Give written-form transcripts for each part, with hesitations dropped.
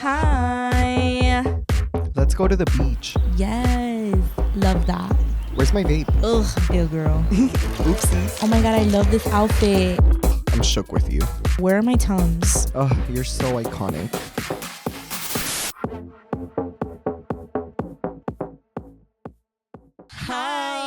Hi. Let's go to the beach. Yes. Love that. Where's my vape? Ugh, ew, girl. Oopsies. Oh my God, I love this outfit. I'm shook with you. Where are my Tums? Oh, you're so iconic. Hi.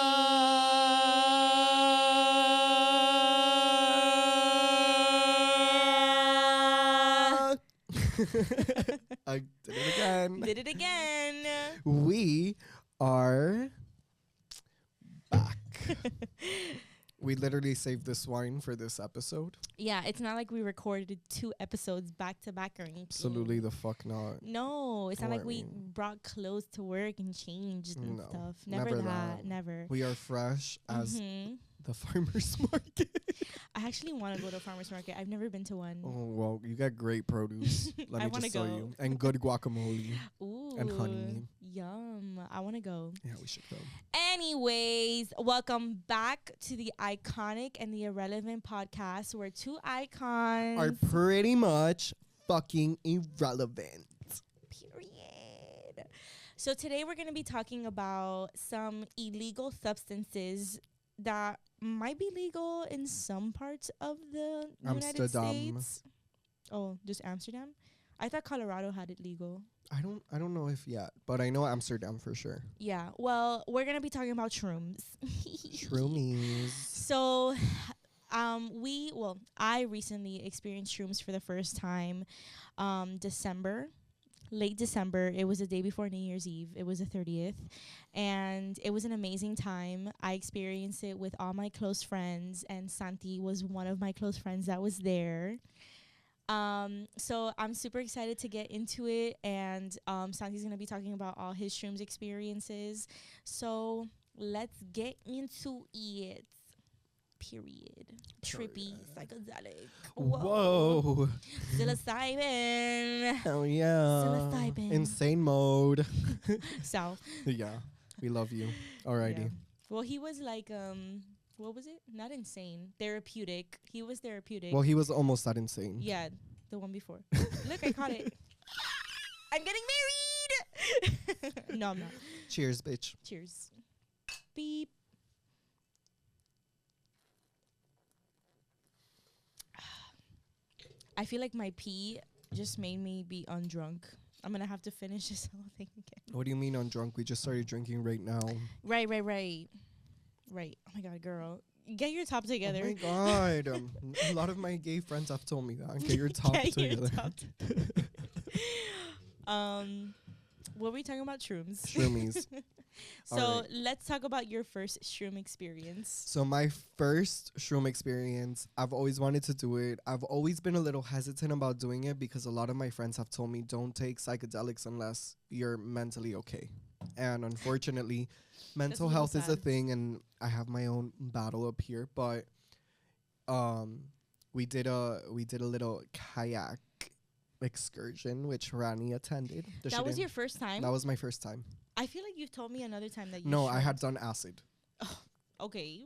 I did it again. Did it again. We are back. We literally saved this wine for this episode. Yeah, it's not like we recorded 2 episodes back to back or anything. Absolutely the fuck not. No, it's not like we Boring. brought clothes to work and changed and No, stuff. Never never that. that. Never. We are fresh as Mhm. the farmer's market. I actually want to go to a farmer's market. I've never been to one. Oh, well, you got great produce. Let I me wanna just tell go. you. And good guacamole. Ooh. And honey. Yum. I want to go. Yeah, we should go. Anyways, welcome back to the Iconic and the Irrelevant podcast, where 2 icons. Are pretty much fucking irrelevant. Period. So today we're going to be talking about some illegal substances that might be legal in some parts of the United Amsterdam. States. Oh, just Amsterdam? I thought Colorado had it legal. I don't know if yet, but I know Amsterdam for sure. Yeah. Well, we're going to be talking about shrooms. Shroomies. So, I recently experienced shrooms for the first time, late December. It was the day before New Year's Eve. It was the 30th, and it was an amazing time. I experienced it with all my close friends, and Santi was one of my close friends that was there. So I'm super excited to get into it, and Santi's gonna be talking about all his shrooms experiences. So let's get into it. Period. Trippy, psychedelic. Whoa. Psilocybin. Hell yeah. Psilocybin. Insane mode. So. Yeah. We love you. Alrighty. Yeah. Well, he was like, what was it? Not insane. Therapeutic. He was therapeutic. Well, he was almost that insane. Yeah, the one before. Look, I caught it. I'm getting married. No, I'm not. Cheers, bitch. Cheers. Beep. I feel like my pee just made me be undrunk. I'm going to have to finish this whole thing again. What do you mean on drunk? We just started drinking right now. Right. Right. Oh my God, girl. Get your top together. Oh my God. A lot of my gay friends have told me that. Get your top together. What were we talking about? Shrooms. Shroomies. So let's talk about your first shroom experience. So my first shroom experience, I've always wanted to do it. I've always been a little hesitant about doing it because a lot of my friends have told me don't take psychedelics unless you're mentally okay. And unfortunately, mental health is a thing, and I have my own battle up here. But we did a little kayak excursion which Rani attended. That was your first time? That was my first time. I feel like you've told me another time that you No, I had done acid. Oh, okay.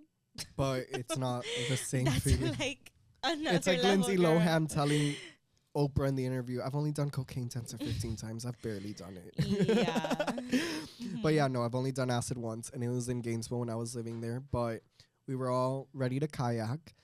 But it's not the same That's feeling. Like another It's like level, Lindsay girl. Lohan telling Oprah in the interview, I've only done cocaine 10 to 15 times. I've barely done it. Yeah. But yeah, no, I've only done acid once, and it was in Gainesville when I was living there. But we were all ready to kayak,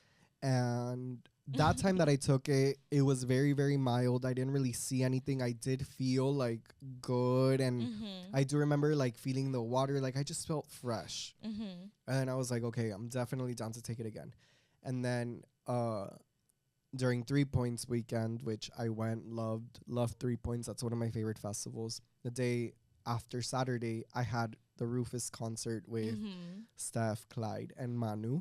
and that time that I took it, it was very, very mild. I didn't really see anything. I did feel like good, and I do remember like feeling the water. Like I just felt fresh, and then I was like, okay, I'm definitely down to take it again. And then during 3 Points weekend, which I went, loved 3 Points. That's one of my favorite festivals. The day after Saturday, I had the Rufus concert with Steph, Clyde, and Manu.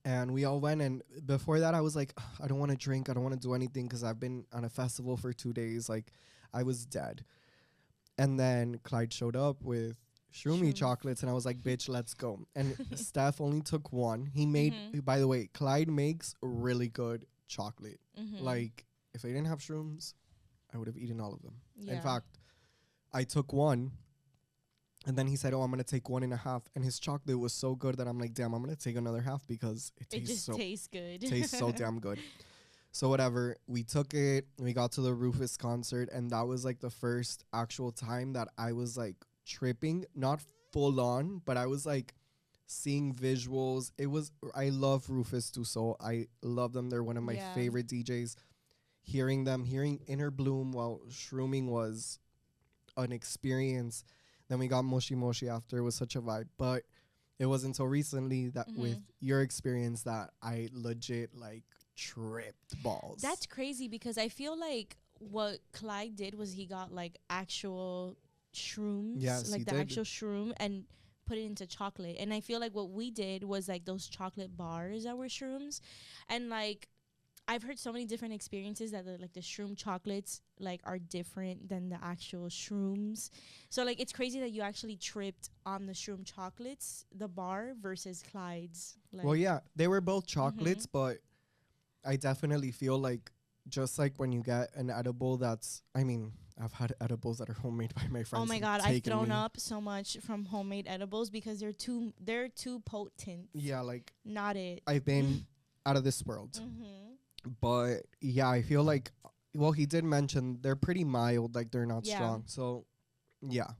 And we all went, and before that, I was like, I don't want to drink. I don't want to do anything because I've been on a festival for 2 days. Like, I was dead. And then Clyde showed up with shroomy chocolates, and I was like, bitch, let's go. And Steph only took one. He made, by the way, Clyde makes really good chocolate. Like, if I didn't have shrooms, I would have eaten all of them. Yeah. In fact, I took one. And then he said, oh, I'm going to take 1.5. And his chocolate was so good that I'm like, damn, I'm going to take another half because it just tastes tastes good. tastes so damn good. So whatever, we took it, we got to the Rufus concert, and that was like the first actual time that I was like tripping, not full on, but I was like seeing visuals. I love Rufus too, so I love them. They're one of my Yeah. favorite DJs. Hearing Inner Bloom while shrooming was an experience. Then we got Moshi Moshi after. It was such a vibe. But it wasn't until recently that with your experience that I legit like tripped balls. That's crazy because I feel like what Clyde did was he got like actual shrooms, Yes, like he the did. actual shroom, and put it into chocolate. And I feel like what we did was like those chocolate bars that were shrooms. And like I've heard so many different experiences that like the shroom chocolates like are different than the actual shrooms. So like it's crazy that you actually tripped on the shroom chocolates, the bar versus Clyde's. Like, Well, yeah, they were both chocolates, but I definitely feel like just like when you get an edible that's, I mean, I've had edibles that are homemade by my friends. oh my and god, I've taken thrown me. up so much from homemade edibles because they're too potent. Yeah, like Not it. I've been out of this world. Mm-hmm. But yeah, I feel like, well, he did mention they're pretty mild, like they're not Yeah. strong. So yeah,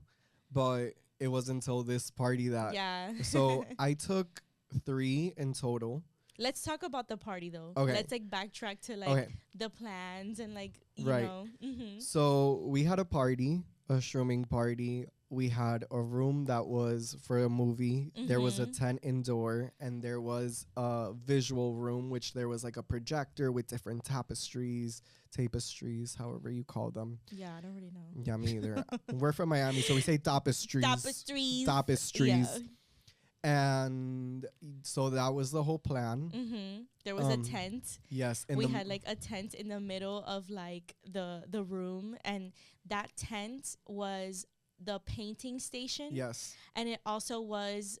but it was until this party that. Yeah. So I took 3 in total. Let's talk about the party though. Okay. Let's like backtrack to like Okay. the plans and like you Right. know. Mm-hmm. So we had a party, a shrooming party. We had a room that was for a movie. There was a Mhm. tent indoor, and there was a visual room, which there was like a projector with different tapestries, however you call them. Yeah, I don't really know. Yeah, me either. We're from Miami, so we say tapestries. Tapestries. Tapestries. Yeah. And so that was the whole plan. Mm-hmm. There was a tent. Yes. We had like a tent in the middle of like the room, and that tent was the painting station. Yes. And it also was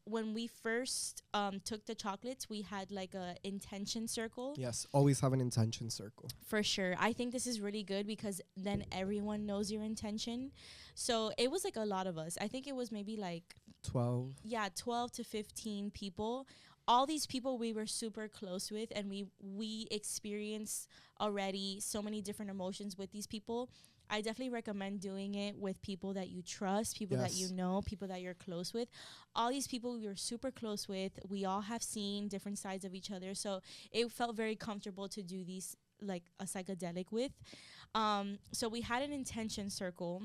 when we first took the chocolates, we had like a intention circle. Yes. Always have an intention circle. For sure. I think this is really good because then everyone knows your intention. So it was like a lot of us. I think it was maybe like 12. 12 to 15 people. All these people we were super close with, and we experienced already so many different emotions with these people. I definitely recommend doing it with people that you trust, people that you Yes. know, people that you're close with. All these people we were super close with. We all have seen different sides of each other. So it felt very comfortable to do these like a psychedelic with. So we had an intention circle,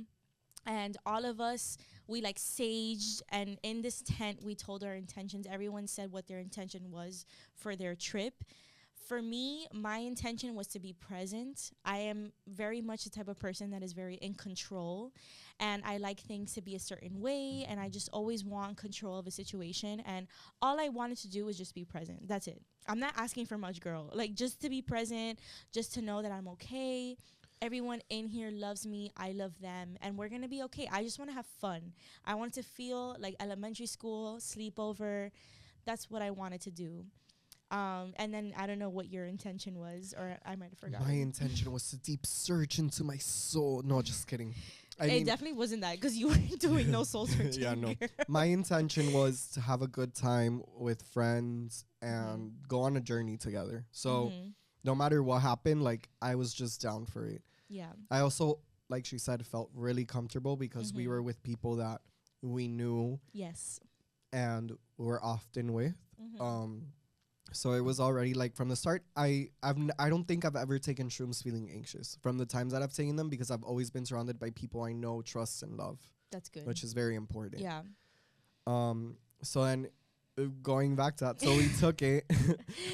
and all of us, we like saged, and in this tent we told our intentions. Everyone said what their intention was for their trip. For me, my intention was to be present. I am very much the type of person that is very in control, and I like things to be a certain way, and I just always want control of a situation, and all I wanted to do was just be present. That's it. I'm not asking for much, girl. Like, just to be present, just to know that I'm okay. Everyone in here loves me. I love them. And we're going to be okay. I just want to have fun. I want to feel like elementary school, sleepover. That's what I wanted to do. And then I don't know what your intention was, or I might have forgotten. My intention was to deep search into my soul. No, just kidding. It definitely wasn't that, because you weren't doing no soul searching. Yeah, no. girl. My intention was to have a good time with friends and go on a journey together. So Mhm. no matter what happened, like I was just down for it. Yeah. I also, like she said, felt really comfortable because we Mhm. were with people that we knew Yes. and were often with. Mhm. So it was already like from the start. I don't think I've ever taken shrooms feeling anxious from the times that I've taken them, because I've always been surrounded by people I know, trust, and love, That's good. which is very important. Yeah. So then going back to that, so we took it.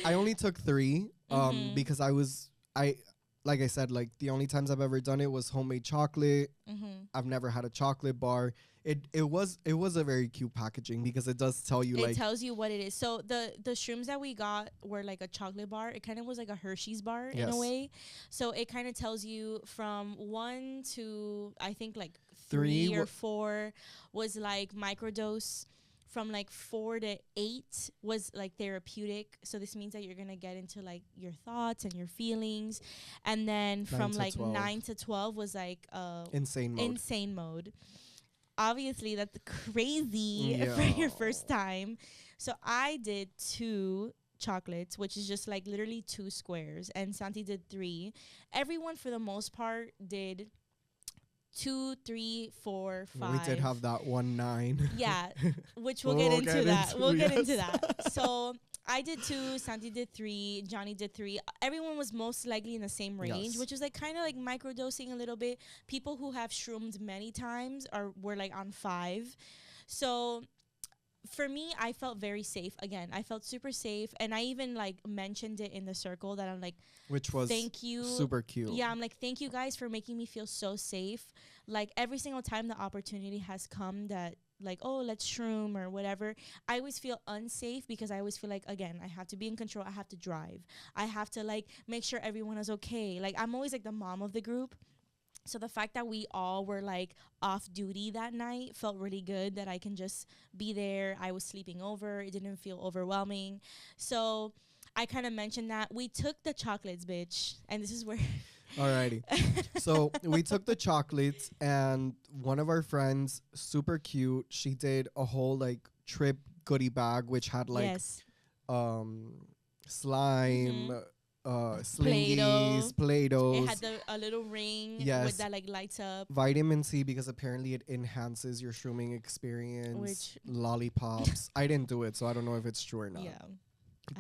I only took 3 Mhm. because like I said, like the only times I've ever done it was homemade chocolate. Mm-hmm. I've never had a chocolate bar. It was a very cute packaging because it does tell you It like tells you what it is. So the shrooms that we got were like a chocolate bar. It kind of was like a Hershey's bar in a Yes. way. So it kind of tells you from 1 to I think like 3 3 or 4 was like microdose. From like 4 to 8 was like therapeutic. So this means that you're gonna get into like your thoughts and your feelings. And then 9 from to like 12. 9 to 12 was like insane mode. Obviously that's crazy for Yeah. your first time. So I did 2 chocolates, which is just like literally 2 squares, and Santi did 3. Everyone for the most part did 2, 3. 4, 5. We did have that 1 9. Yeah, which we'll get into that. We'll get into that. So I did 2, Santi did 3, Johnny did 3. Everyone was most likely in the same range, Yes. which was like kind of like microdosing a little bit. People who have shroomed many times were like on 5. So for me, I felt very safe. Again, I felt super safe, and I even like mentioned it in the circle that I'm like, Which was thank you, super cute. Yeah, I'm like, thank you guys for making me feel so safe. Like every single time the opportunity has come that like, oh, let's shroom or whatever, I always feel unsafe because I always feel like, again, I have to be in control. I have to drive. I have to like make sure everyone is okay. Like I'm always like the mom of the group. So the fact that we all were like off duty that night felt really good, that I can just be there. I was sleeping over. It didn't feel overwhelming. So I kind of mentioned that. We took the chocolates, bitch. And this is where... Alrighty. So we took the chocolates, and one of our friends, super cute, she did a whole like trip goodie bag, which had like yes. Slime, slingies, Play-Dohs. It had a little ring Yes. with that like lights up. Vitamin C, because apparently it enhances your shrooming experience. Which- lollipops. I didn't do it, so I don't know if it's true or not. Yeah.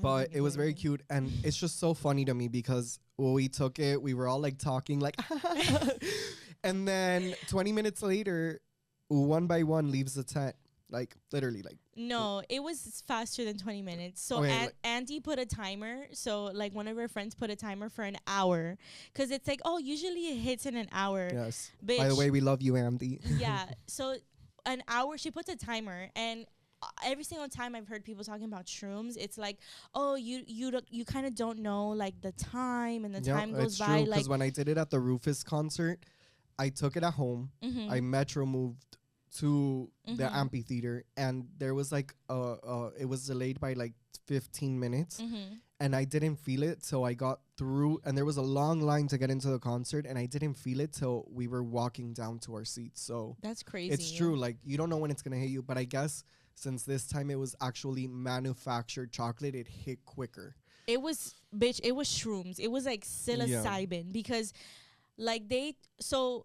But it was very cute, and it's just so funny to me because when we took it, we were all like talking like, and then 20 minutes later, one by one leaves the tent. Like literally, like No, it was faster than 20 minutes. So Okay, Andy put a timer. So like one of her friends put a timer for an hour, because it's like, oh, usually it hits in an hour. yes. Bitch. By the way, we love you, Andy. Yeah. So an hour, she puts a timer, and every single time I've heard people talking about shrooms, it's like, oh, you kind of don't know like the time, and the time goes it's by. true, Like, because when I did it at the Rufus concert, I took it at home. mhm. I metro moved to the Mhm. amphitheater, and there was like it was delayed by like 15 minutes, Mhm. and I didn't feel it till I got through, and there was a long line to get into the concert, and I didn't feel it till we were walking down to our seats. So That's crazy. it's true, like you don't know when it's gonna hit you, but I guess since this time it was actually manufactured chocolate, it hit quicker. It was, bitch, it was shrooms. It was like psilocybin, because like so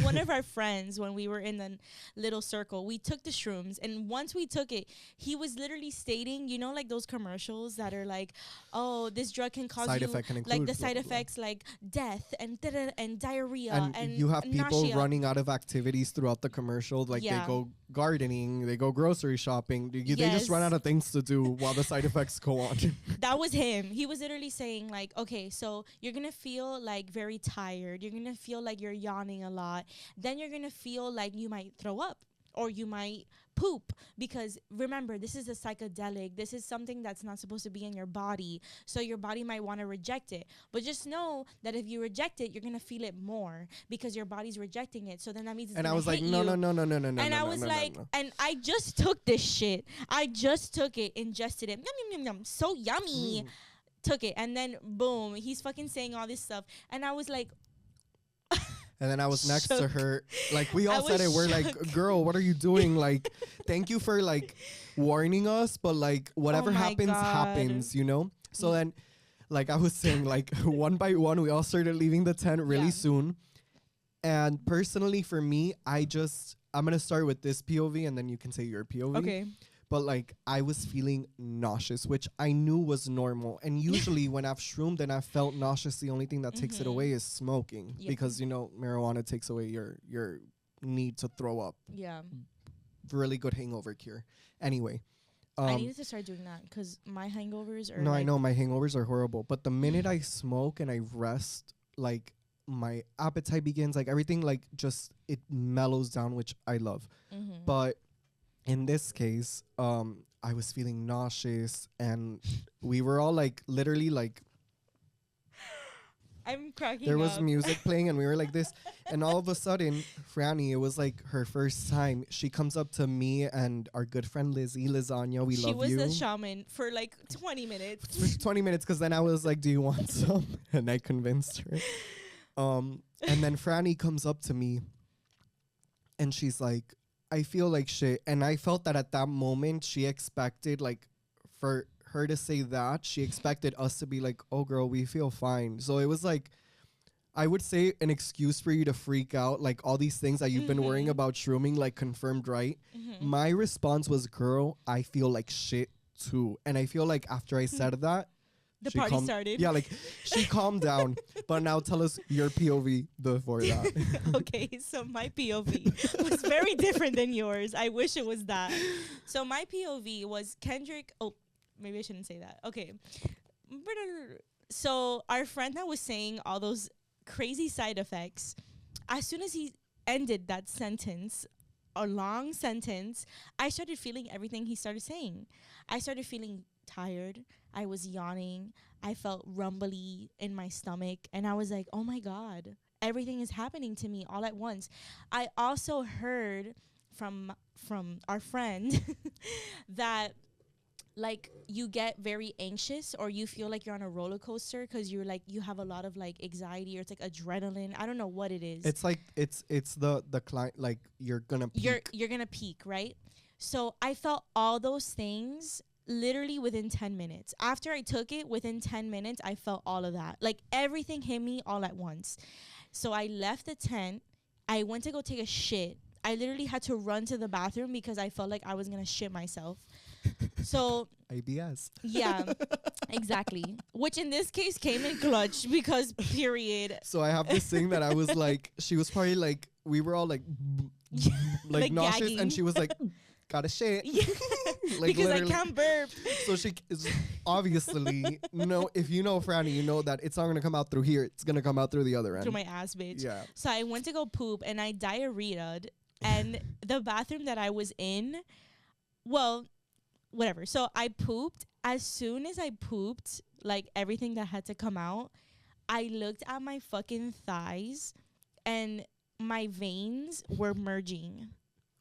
one of our friends, when we were in the little circle, we took the shrooms, and once we took it, he was literally stating, you know, like those commercials that are like, oh, this drug can cause Side you effect can like include the blah, side blah, blah. effects like death and and diarrhea And you have people nausea. running out of activities throughout the commercial, like Yeah. they go gardening, they go grocery shopping, they just run Yes. out of things to do while the side effects go on. That was him. He was literally saying like, okay, so you're gonna feel like very tired. You're gonna feel like you're yawning a lot. Then you're gonna feel like you might throw up or you might poop, because remember, this is a psychedelic. This is something that's not supposed to be in your body. So your body might want to reject it. But just know that if you reject it, you're gonna feel it more because your body's rejecting it. So then that means it's And I gonna was like, hit no, you. no, no, no, no, no, no. And no, I no, was no, like, no, no. and I just took this shit. I just took it, ingested it. Yum, yum, yum, yum. So yummy. Took it. And then boom, he's fucking saying all this stuff. And I was like, And then I was next to shook. her. Like, we I all said was it. We're like, shook. girl, what are you doing? Like, thank you for, like, warning us. But, like, whatever Oh my happens, God. happens, you know? So then, like I was saying, like, one by one, we all started leaving the tent really Yeah. soon. And personally, for me, I'm going to start with this POV, and then you can say your POV. okay. But, like, I was feeling nauseous, which I knew was normal. And usually when I've shroomed and I've felt nauseous, the only thing that takes it Mhm. away is smoking. Yeah. Because, you know, marijuana takes away your need to throw up. Yeah. Really good hangover cure. Anyway. I needed to start doing that because my hangovers are No, like, I know. My hangovers are horrible. But the minute I smoke and I rest, like, my appetite begins. Like, everything, like, just, it mellows down, which I love. Mhm. But in this case, I was feeling nauseous, and we were all like, literally, like, I'm cracking there was up. music playing, and we were like this, and all of a sudden, Franny, it was like her first time. She comes up to me and our good friend Lizzie Lasagna. We She love was you. the shaman for like 20 minutes. For 20 minutes, because then I was like, "Do you want some?" And I convinced her. And then Franny comes up to me, and she's like, I feel like shit. And I felt that at that moment, she expected, like, for her to say that, she expected us to be like, oh girl, we feel fine. So it was like, I would say an excuse for you to freak out, like all these things that you've been worrying about shrooming, like confirmed right. My response was, girl, I feel like shit too. And I feel like after I said that, the party started. Yeah, like she calmed down. But now tell us your POV before that. Okay, so my POV was very different than yours. I wish it was that. So my POV was Kendrick. Oh, maybe I shouldn't say that. Okay. So our friend that was saying all those crazy side effects, as soon as he ended that sentence, a long sentence, I started feeling everything he started saying. I started feeling tired. I was yawning. I felt rumbly in my stomach. And I was like, oh my God, everything is happening to me all at once. I also heard from our friend that like you get very anxious or you feel like you're on a roller coaster because you're like you have a lot of like anxiety or it's like adrenaline. I don't know what it is. It's like it's the client, like you're gonna peak. You're gonna peak, right? So I felt all those things literally within 10 minutes. After I took it, within 10 minutes, I felt all of that. Like everything hit me all at once. So I left the tent. I went to go take a shit. I literally had to run to the bathroom because I felt like I was gonna shit myself. So ABS. Yeah, exactly. Which in this case came in clutch because period. So I have this thing that I was like, she was probably like, we were all like, like nauseous, gagging. and she was like, gotta shit. Yeah. Like because literally. I can't burp. So she is obviously, if you know Franny, you know that it's not gonna come out through here. It's gonna come out through the other end. Through my ass, bitch. Yeah. So I went to go poop and I diarrheaed, and the bathroom that I was in, well, whatever. So I pooped. As soon as I pooped, like everything that had to come out, I looked at my fucking thighs and my veins were merging.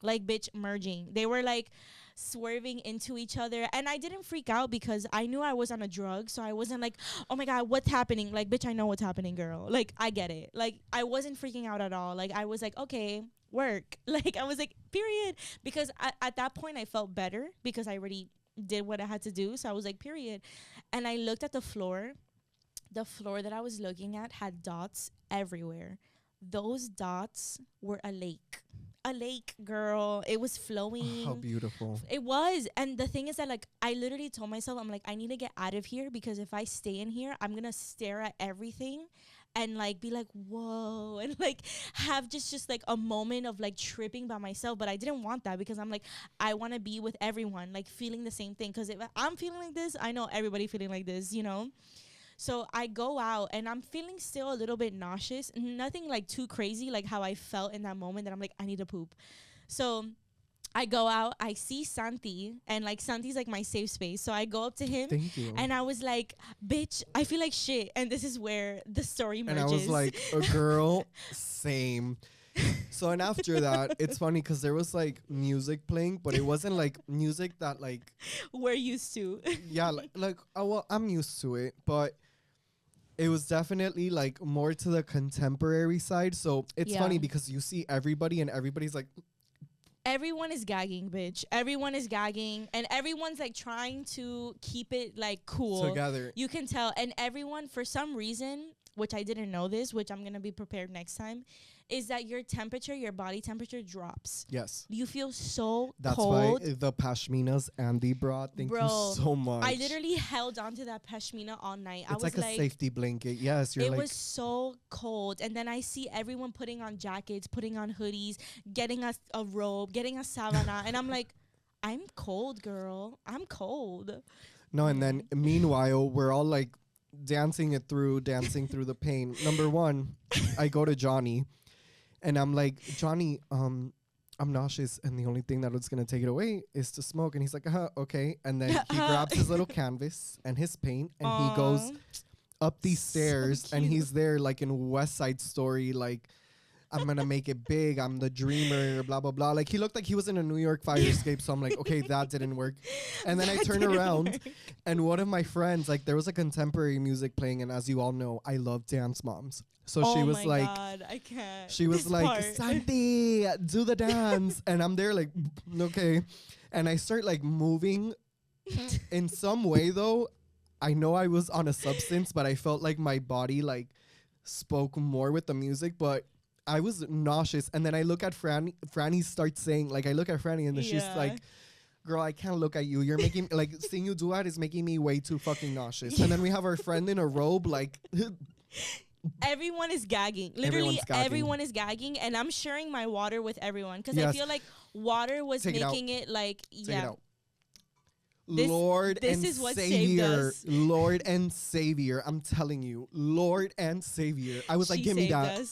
Like, bitch, merging. They were like swerving into each other. And I didn't freak out because I knew I was on a drug. So I wasn't like, oh my God, what's happening? Like, bitch, I know what's happening, girl. Like, I get it. Like, I wasn't freaking out at all. Like, I was like, okay, work. Like, I was like, period. Because at that point I felt better because I already did what I had to do. So I was like, period. And I looked at the floor. The floor that I was looking at had dots everywhere. Those dots were a lake. A lake, girl. It was flowing. How beautiful. It was. And the thing is that, like, I literally told myself, I'm like, I need to get out of here because if I stay in here, I'm going to stare at everything and, like, be like, whoa. And, like, have just like, a moment of, like, tripping by myself. But I didn't want that because I'm like, I want to be with everyone, like, feeling the same thing. Because if I'm feeling like this, I know everybody feeling like this, you know? So I go out and I'm feeling still a little bit nauseous. Nothing like too crazy, like how I felt in that moment that I'm like, I need to poop. So I go out, I see Santi, and like Santi's like my safe space. So I go up to him. Thank you. And I was like, bitch, I feel like shit. And this is where the story merges. And I was like, a girl, same. So and after that, it's funny because there was like music playing, but it wasn't like music that like we're used to. Yeah, like oh, well, I'm used to it, but it was definitely like more to the contemporary side. So it's funny because you see everybody and everybody's like, everyone is gagging, bitch. Everyone is gagging and everyone's like trying to keep it like cool together. You can tell. And everyone, for some reason, which I didn't know this, which I'm going to be prepared next time, is that your temperature, your body temperature drops. Yes. You feel so That's cold. why the pashminas Andy brought. Thank you so much. I literally held on to that pashmina all night. It's like a safety blanket. Yes, it was so cold. And then I see everyone putting on jackets, putting on hoodies, getting us a robe, getting a savana. And I'm like, I'm cold, girl. I'm cold. No, and then meanwhile, we're all like dancing through the pain. Number one, I go to Johnny. And I'm like, Johnny, I'm nauseous, and the only thing that was going to take it away is to smoke. And he's like, okay. And then he grabs his little canvas and his paint, and he goes up these stairs, and he's there like in West Side Story, like, I'm going to make it big. I'm the dreamer, blah, blah, blah. Like, he looked like he was in a New York fire escape. So I'm like, okay, that didn't work. And then I turn around, and one of my friends, like, there was a contemporary music playing. And as you all know, I love dance moms. So she was like, God, I can't. She was like, Santi, do the dance. And I'm there like, okay. And I start like moving In some way, though, I know I was on a substance, but I felt like my body like spoke more with the music, but I was nauseous. And then I look at Franny. Franny starts saying, like, I look at Franny and then she's like, girl, I can't look at you. You're making, like, seeing you do that is making me way too fucking nauseous. And then we have our friend in a robe, like... Everyone is gagging. Literally, everyone is gagging. And I'm sharing my water with everyone. Because I feel like water was making it, like, yeah. Lord this and is what Savior. saved us. Lord and Savior. I'm telling you. Lord and Savior. I was like, give me that.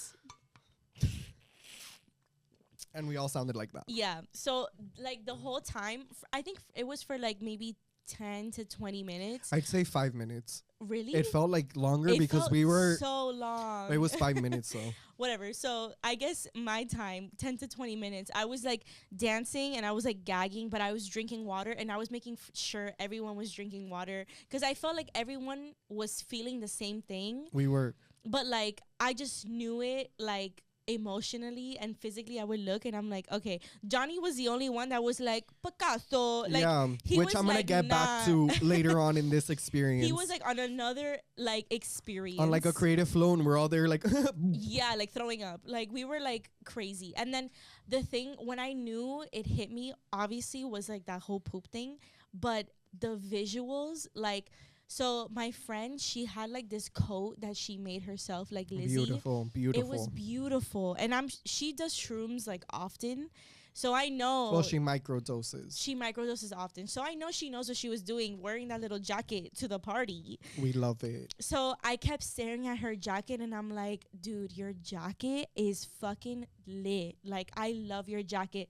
And we all sounded like that. Yeah. So, like, the whole time, I think it was for, like, maybe 10 to 20 minutes. I'd say 5 minutes. Really? It felt like longer because we were... so long. It was 5 minutes, though. Whatever. So, I guess my time, 10 to 20 minutes, I was, like, dancing and I was, like, gagging, but I was drinking water and I was making sure everyone was drinking water because I felt like everyone was feeling the same thing. We were. But, like, I just knew it, like... emotionally and physically. I would look and I'm like, okay, Johnny was the only one that was like Picasso, like, yeah, which I'm gonna get back to later on in this experience. He was like on another like experience, on like a creative flow, and we're all there like yeah, like throwing up, like we were like crazy. And then the thing when I knew it hit me obviously was like that whole poop thing, but the visuals, like, so my friend, she had like this coat that she made herself, like Lizzie. Beautiful. It was beautiful, and she does shrooms like often, so I know. Well, she microdoses. She microdoses often, so I know she knows what she was doing, wearing that little jacket to the party. We love it. So I kept staring at her jacket, and I'm like, dude, your jacket is fucking lit. Like, I love your jacket.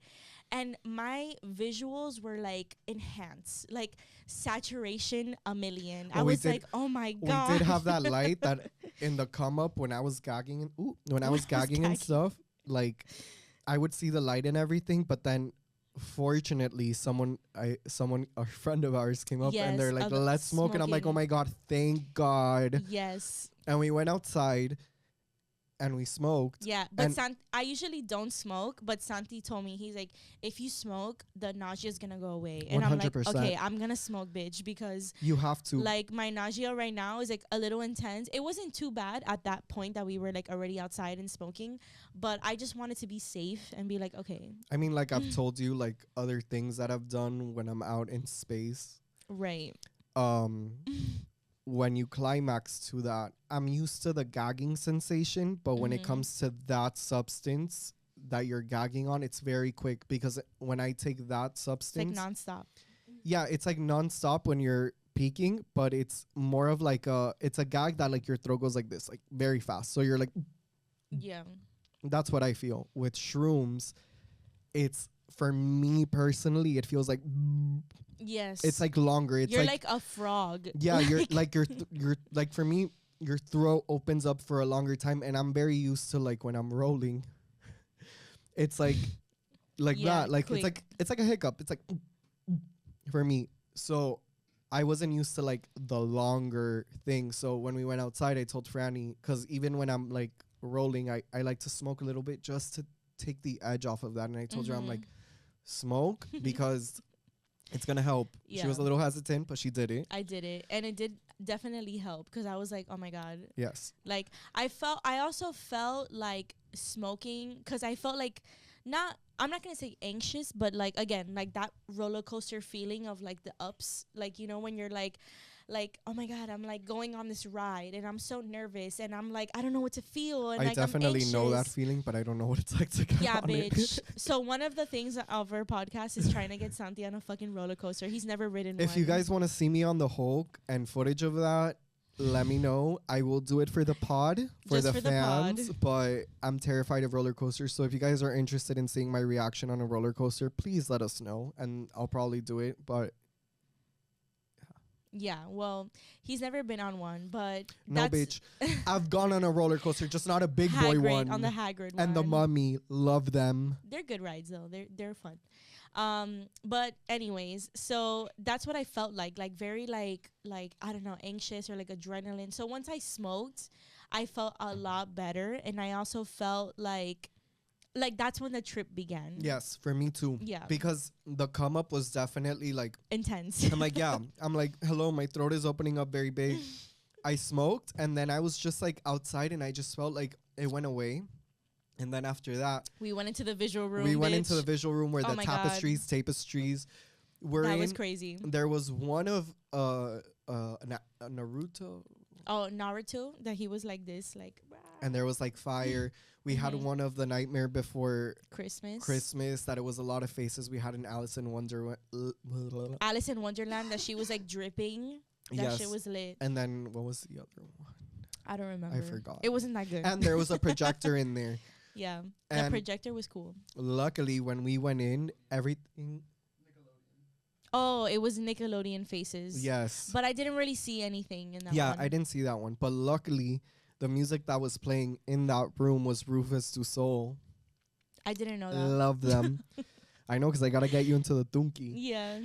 And my visuals were like enhanced, like saturation a million. Well, I was like, oh my God. We did have that light that in the come up when I was gagging and stuff, like I would see the light and everything, but then fortunately a friend of ours came up and they're like, let's smoke. And I'm like, oh my God, thank God. Yes. And we went outside and we smoked. Yeah, but I usually don't smoke, but Santi told me, he's like, if you smoke, the nausea is gonna go away. And 100%. I'm like, okay, I'm gonna smoke, bitch, because you have to. Like, my nausea right now is like a little intense. It wasn't too bad at that point that we were like already outside and smoking, but I just wanted to be safe and be like, okay. I mean, like I've told you, like other things that I've done when I'm out in space. Right. When you climax to that, I'm used to the gagging sensation, but when it comes to that substance that you're gagging on, it's very quick, because when I take that substance, it's like nonstop. Yeah, it's like nonstop when you're peaking, but it's more of like it's a gag that like your throat goes like this, like very fast. So you're like, yeah. That's what I feel with shrooms. It's, for me personally, it feels like. Yes. It's like longer. It's you're like a frog. Yeah, you're like you're like, for me, your throat opens up for a longer time, and I'm very used to like when I'm rolling. It's like that. Like quick. it's like a hiccup. It's like for me. So I wasn't used to like the longer thing. So when we went outside, I told Franny, because even when I'm like rolling, I like to smoke a little bit just to take the edge off of that. And I told her, I'm like, smoke, because it's gonna help. Yeah. She was a little hesitant, but she did it. I did it, and it did definitely help, because I was like, oh my God. Yes. Like, I also felt like smoking, because I felt like, I'm not gonna say anxious, but like, again, like that roller coaster feeling of like the ups, like, you know, when you're like, oh my God, I'm like going on this ride and I'm so nervous and I'm like, I don't know what to feel. And I like, definitely know that feeling, but I don't know what it's like to get on bitch. it. So one of the things of our podcast is trying to get Santi on a fucking roller coaster. He's never ridden one. If you guys want to see me on the Hulk and footage of that, let me know. I will do it for the pod, for the fans, but I'm terrified of roller coasters. So if you guys are interested in seeing my reaction on a roller coaster, please let us know and I'll probably do it. But yeah, well, he's never been on one, but no, bitch. I've gone on a roller coaster, just not a big boy one. On the Hagrid one. And the Mummy, love them. They're good rides though. They're fun. But anyways, so that's what I felt like very like I don't know, anxious or like adrenaline. So once I smoked, I felt a lot better, and I also felt like like that's when the trip began. Yes, for me too. Yeah. Because the come up was definitely like Intense. I'm like, yeah. I'm like, hello, my throat is opening up very big. I smoked and then I was just like outside and I just felt like it went away. And then after that, We went into the visual room. we went into the visual room where Oh the my tapestries were That in. was crazy. There was one of Naruto, Oh, Naruto, that he was like this, like and there was like fire. We had Mhm. one of the Nightmare Before Christmas. Christmas that it was a lot of faces. We had an Alice in Alice in Wonderland that she was like dripping. That Yes. shit was lit. And then what was the other one? I don't remember. I forgot. It wasn't that good. And there was a projector in there. Yeah. The And projector was cool. luckily, when we went in, everything. Oh, it was Nickelodeon faces. Yes. But I didn't really see anything in that Yeah, one. I didn't see that one. But luckily, the music that was playing in that room was Rufus Du Sol. I didn't know that. Love them. I know, because I got to get you into the tunky. Yeah.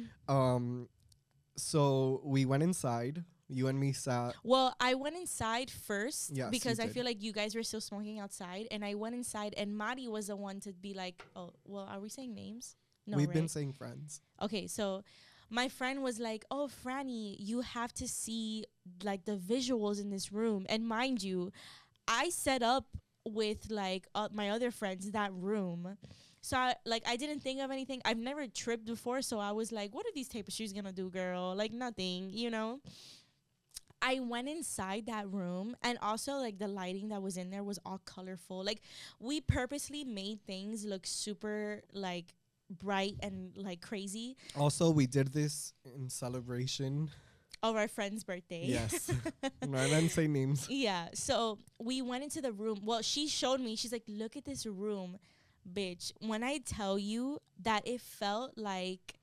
So we went inside. You and me sat. Well, I went inside first Yes, because you I did. feel like you guys were still smoking outside, and I went inside, and Mari was the one to be like, "Oh, well, are we saying names?" No, We've right? been saying friends. Okay, so my friend was like, "Oh, Franny, you have to see like the visuals in this room." And mind you, I set up with like my other friends that room. So I didn't think of anything. I've never tripped before, so I was like, "What are these tapestries gonna do, girl? Like nothing, you know." I went inside that room, and also like the lighting that was in there was all colorful. Like we purposely made things look super like bright and like crazy Also, we did this in celebration. of our friend's birthday. Yes. No, I didn't say names. Yeah. So we went into the room. Well, she showed me. She's like, "Look at this room, bitch." When I tell you that it felt like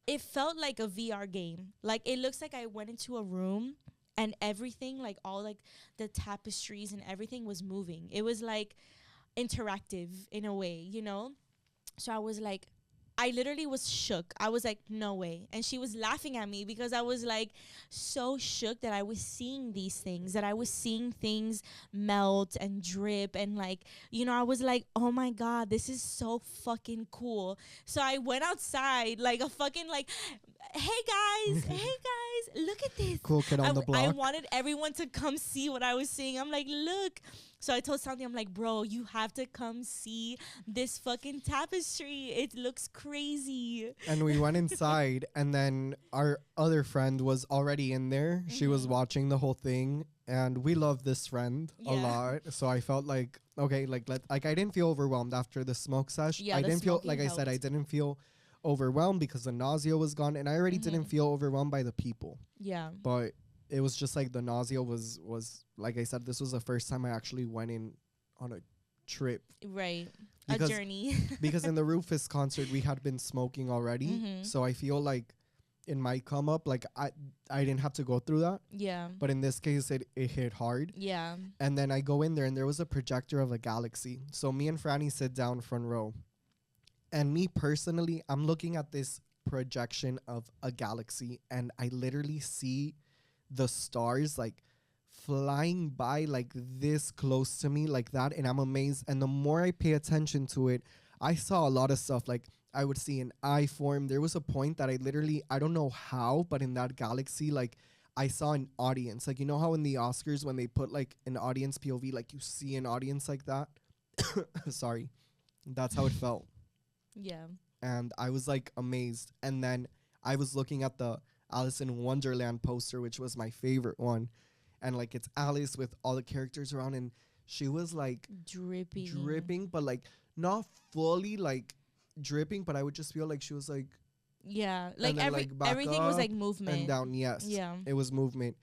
a VR game. Like it looks like I went into a room and everything, like all like the tapestries and everything was moving. It was like interactive in a way, you know? So I was like, I literally was shook. I was like, no way. And she was laughing at me because I was like so shook that I was seeing these things, that I was seeing things melt and drip. And like, you know, I was like, oh my God, this is so fucking cool. So I went outside like a fucking like, hey guys, look at this. Cool kid on the block. I wanted everyone to come see what I was seeing. I'm like, look. So I told Santi, I'm like, bro, you have to come see this fucking tapestry. It looks crazy. And we went inside, and then our other friend was already in there. She was watching the whole thing, and we love this friend a Yeah. lot. So I felt like, okay, like I didn't feel overwhelmed after the smoke sesh. Yeah, I the didn't feel, smoking like I said, I helped. didn't feel overwhelmed because the nausea was gone, and I already didn't feel overwhelmed by the people. Yeah. But it was just like the nausea was like I said, this was the first time I actually went in on a trip. Right. Because- a journey. Because in the Rufus concert we had been smoking already. Mhm. So I feel like in my come up, like I didn't have to go through that. Yeah. But in this case it hit hard. Yeah. And then I go in there and there was a projector of a galaxy. So me and Franny sit down front row. And me personally, I'm looking at this projection of a galaxy and I literally see the stars like flying by like this close to me like that, and I'm amazed. And the more I pay attention to it, I saw a lot of stuff. Like I would see an eye form. There was a point that I don't know how, but in that galaxy, like I saw an audience. Like, you know how in the Oscars when they put like an audience POV, like you see an audience like that. Sorry, that's how it felt. Yeah. And I was like amazed. And then I was looking at the Alice in Wonderland poster, which was my favorite one. And like it's Alice with all the characters around, and she was like dripping, but like not fully like dripping, but I would just feel like she was like Yeah. Like then, like, back everything was up like movement. and down. Yes. Yeah. It was movement.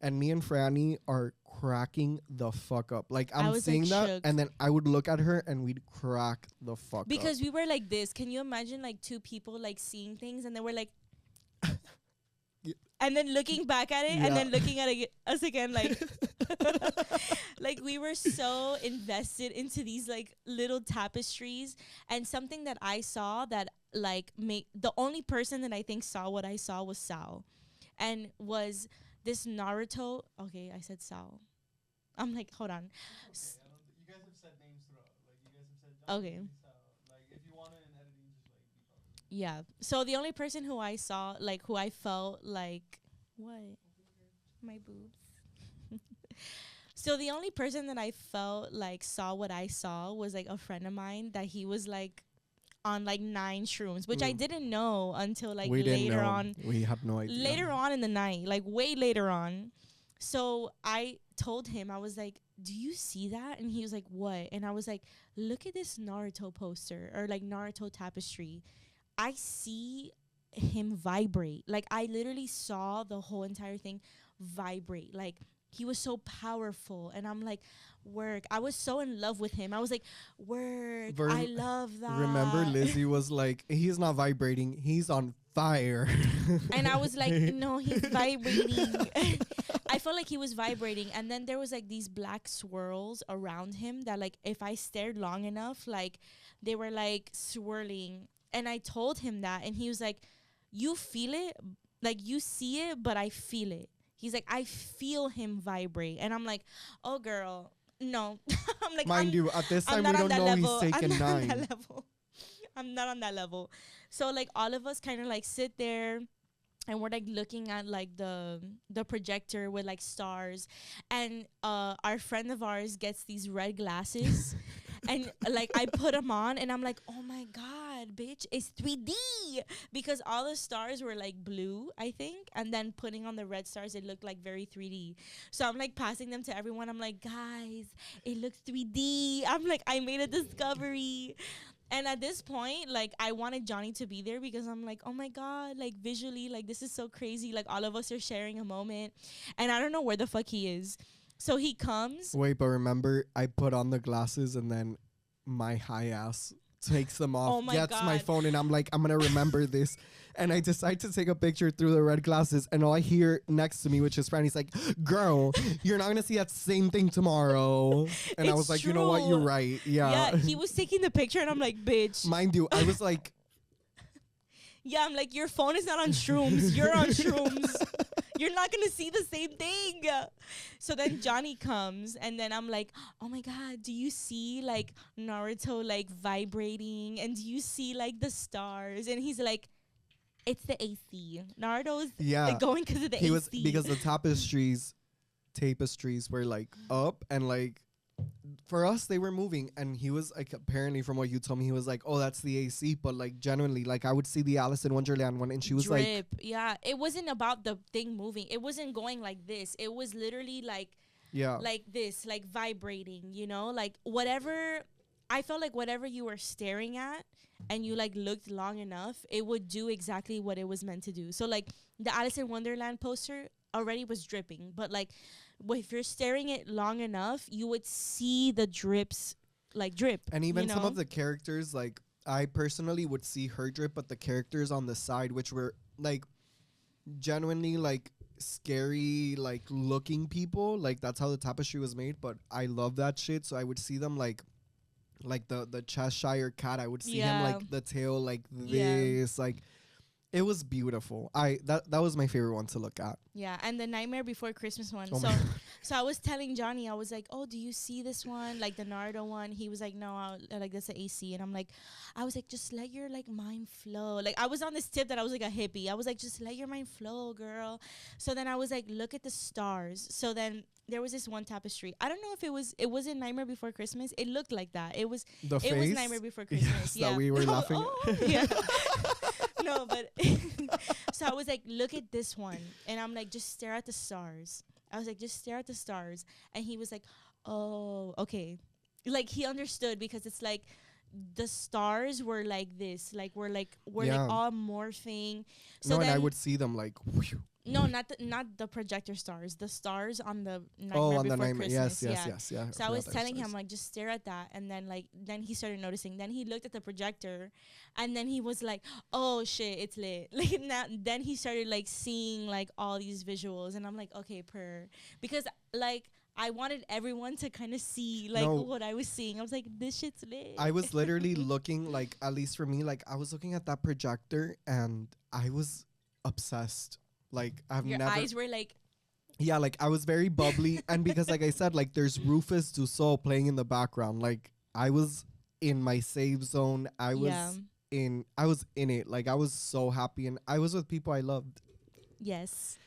And me and Franny are cracking the fuck up. Like I I'm was, seeing like, that, shook. and then I would look at her and we'd crack the fuck up. Because we were like this. Can you imagine like two people like seeing things and they were like Yeah. and then looking back at it and Yeah. then looking at us again like like we were so invested into these like little tapestries. And something that I saw that like the only person that I think saw what I saw was Sao, and was this Naruto. Okay, I said Sao. I'm like, hold on. You guys have said names throughout. Like you guys have said Okay. Yeah. So the only person who I saw, like, who I felt like, what? My boobs. So the only person that I felt like saw what I saw was like a friend of mine that he was like on like 9 shrooms, which I didn't know until like We didn't later know. on. We had no idea. Later on in the night, like way later on. So I told him, I was like, do you see that? And he was like, what? And I was like, look at this Naruto poster or like Naruto tapestry. I see him vibrate. Like I literally saw the whole entire thing vibrate. Like he was so powerful. And I'm like, work. I was so in love with him. I was like, work. I love that. Remember, Lizzie was like, he's not vibrating. He's on fire. And I was like, no, he's vibrating. I felt like he was vibrating. And then there was like these black swirls around him that like if I stared long enough, like they were like swirling. And I told him that. And he was like, you feel it? Like you see it, but I feel it. He's like, I feel him vibrate. And I'm like, oh, girl, no. I'm like, Mind you, at this time, we don't know level. he's taken 9. On that level. I'm not on that level. So, like, all of us kind of, like, sit there. And we're, like, looking at, like, the projector with, like, stars. And our friend of ours gets these red glasses. And, like, I put them on. And I'm like, oh, my God, bitch, it's 3D. Because all the stars were, like, blue, I think. And then putting on the red stars, it looked, like, very 3D. So I'm, like, passing them to everyone. I'm like, guys, it looks 3D. I'm like, I made a discovery. And at this point, like, I wanted Johnny to be there because I'm like, oh, my God, like, visually, like, this is so crazy. Like, all of us are sharing a moment. And I don't know where the fuck he is. So he comes. Wait, but remember, I put on the glasses and then my high ass takes them off, gets my phone, and I'm like, I'm going to remember this. And I decide to take a picture through the red glasses, and all I hear next to me, which is Franny's like, girl, you're not going to see that same thing tomorrow. And I was like, you know what? You're right. Yeah. Yeah, he was taking the picture, and I'm like, bitch. Mind you, I was like. Yeah, I'm like, your phone is not on shrooms. You're on shrooms. You're not going to see the same thing. So then Johnny comes, and then I'm like, oh, my God, do you see, like, Naruto, like, vibrating? And do you see, like, the stars? And he's like, it's the AC. Naruto's like, going because of the AC. Because the tapestries were, like, up, and, like, for us, they were moving, and he was like, apparently from what you told me, he was like, oh, that's the AC, but like genuinely, like I would see the Alice in Wonderland one, and she was like, yeah, it wasn't about the thing moving. It wasn't going like this. It was literally like, like this, like vibrating, you know, like whatever. I felt like whatever you were staring at, and you like looked long enough, it would do exactly what it was meant to do. So like the Alice in Wonderland poster already was dripping, but like, if you're staring it long enough, you would see the drips, like drip. And even some of the characters, like I personally would see her drip, but the characters on the side, which were like genuinely like scary, like looking people, like that's how the tapestry was made. But I love that shit, so I would see them like the Cheshire cat. I would see him like the tail, like this, like. It was beautiful. That was my favorite one to look at. Yeah, and the Nightmare Before Christmas one. Oh So I was telling Johnny, I was like, oh, do you see this one? Like the Naruto one. He was like, no, like that's the AC. And I was like, just let your like mind flow. Like I was on this tip that I was like a hippie. I was like, just let your mind flow, girl. So then I was like, look at the stars. So then there was this one tapestry. I don't know if it wasn't Nightmare Before Christmas. It looked like that. It was Nightmare Before Christmas. Yes, that we were laughing. Yeah. No, but so I was like, look at this one. And I'm like, just stare at the stars. I was like, just stare at the stars. And he was like, oh, okay. Like he understood because it's like the stars were like this. Like we're like all morphing. So and I would see them like whew. No, not the projector stars. The stars on the Nightmare Before Christmas. Yes. So I was telling him like just stare at that, and then he started noticing. Then he looked at the projector, and then he was like, "Oh shit, it's lit!" Like now, then he started like seeing like all these visuals, and I'm like, "Okay, because like I wanted everyone to kind of see like what I was seeing. I was like, "This shit's lit." I was literally looking like, at least for me, like I was looking at that projector, and I was obsessed. Like Your eyes were like, yeah, like I was very bubbly, and because like I said, like there's Rufus Du Sol playing in the background. Like I was in my safe zone. I was Yeah. in it. Like I was so happy, and I was with people I loved. Yes.